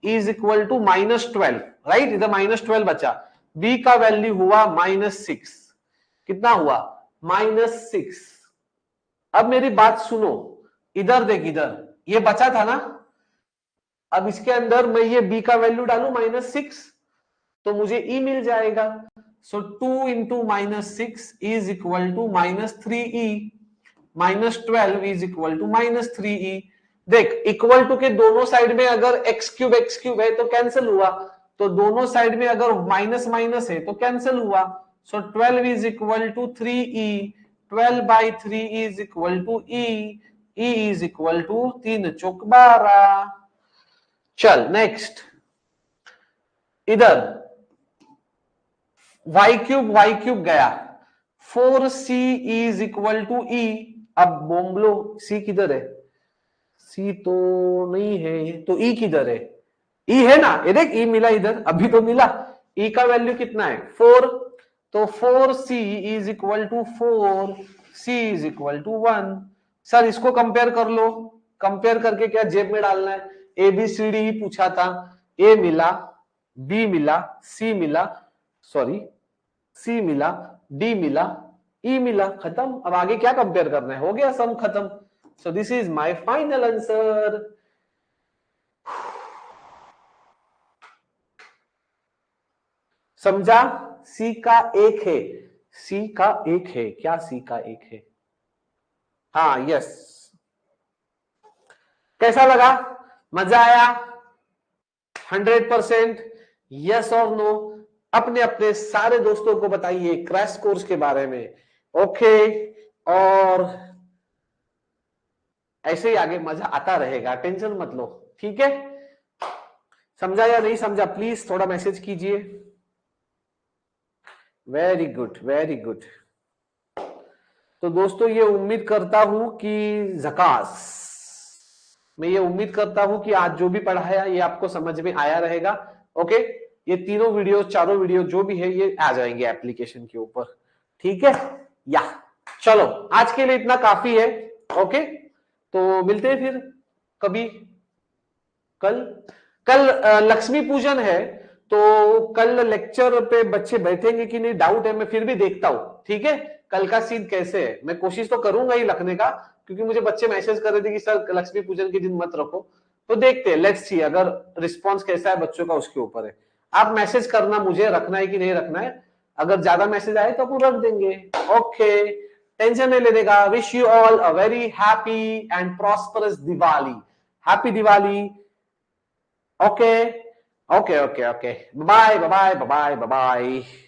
is equal to -12, right? इधर -12 बचा, b का वैल्यू हुआ -6। कितना हुआ? -6। अब मेरी बात सुनो, इधर देख, इधर ये बचा था ना, अब इसके अंदर मैं ये b का वैल्यू डालू -6, तो मुझे e मिल जाएगा। So 2 into -6 is equal to -3e, -12 is equal to -3e। देख, इक्वल टू के दोनों साइड में अगर x³ है तो कैंसिल हुआ, तो दोनों साइड में अगर माइनस माइनस है तो कैंसिल हुआ। So 12 is equal to 3e, 12/3 is equal to e, e is equal to 3 चौक 12। चल नेक्स्ट, इधर y क्यूब गया, 4c is equal to e। अब बोम्बलो c किधर है, c तो नहीं है, तो e किधर है, e है ना, ये देख e मिला इधर, अभी तो मिला। e का वैल्यू कितना है 4, तो 4c is equal to 4, c is equal to 1। Sir इसको कंपेयर कर लो, कंपेयर करके क्या जेब में डालना है, ए बी सी डी ही पूछा था, ए मिला, बी मिला, सी मिला, सॉरी सी मिला, डी मिला, ई मिला, खत्म। अब आगे क्या कंपेयर करना है, हो गया सम खत्म। So this is my final answer. समझा, सी का एक है, सी का एक है, क्या सी का एक है, हाँ यस। कैसा लगा, मजा आया, 100% यस और नो। अपने अपने सारे दोस्तों को बताइए क्रैश कोर्स के बारे में, ओके। और ऐसे ही आगे मजा आता रहेगा, टेंशन मत लो, ठीक है। समझा या नहीं समझा, प्लीज थोड़ा मैसेज कीजिए। Very good very good. तो दोस्तों ये उम्मीद करता हूं कि झकास, मैं ये उम्मीद करता हूं कि आज जो भी पढ़ाया ये आपको समझ में आया रहेगा, ओके। ये तीनों वीडियो, चारों वीडियो जो भी है ये आ जाएंगे एप्लीकेशन के ऊपर, ठीक है। या चलो आज के लिए इतना काफी है, ओके। तो मिलते हैं फिर कभी, कल लक्ष्मी पूजन है, तो कल लेक्चर पे बच्चे बैठेंगे कि नहीं डाउट है, मैं फिर भी देखता हूं, ठीक है। कल का सीन कैसे है, मैं कोशिश तो करूंगा ही रखने का, क्योंकि मुझे बच्चे मैसेज कर रहे थे कि सर लक्ष्मी पूजन के दिन मत रखो, तो देखते हैं, लेट्स सी, अगर रिस्पॉन्स कैसा है बच्चों का उसके ऊपर है। आप मैसेज करना मुझे रखना है कि नहीं रखना है, अगर ज्यादा मैसेज आए तो अपन रख देंगे, ओके। टेंशन नहीं लेने का। Wish you all a very happy and prosperous Diwali, happy Diwali, okay okay okay okay, bye bye bye bye bye.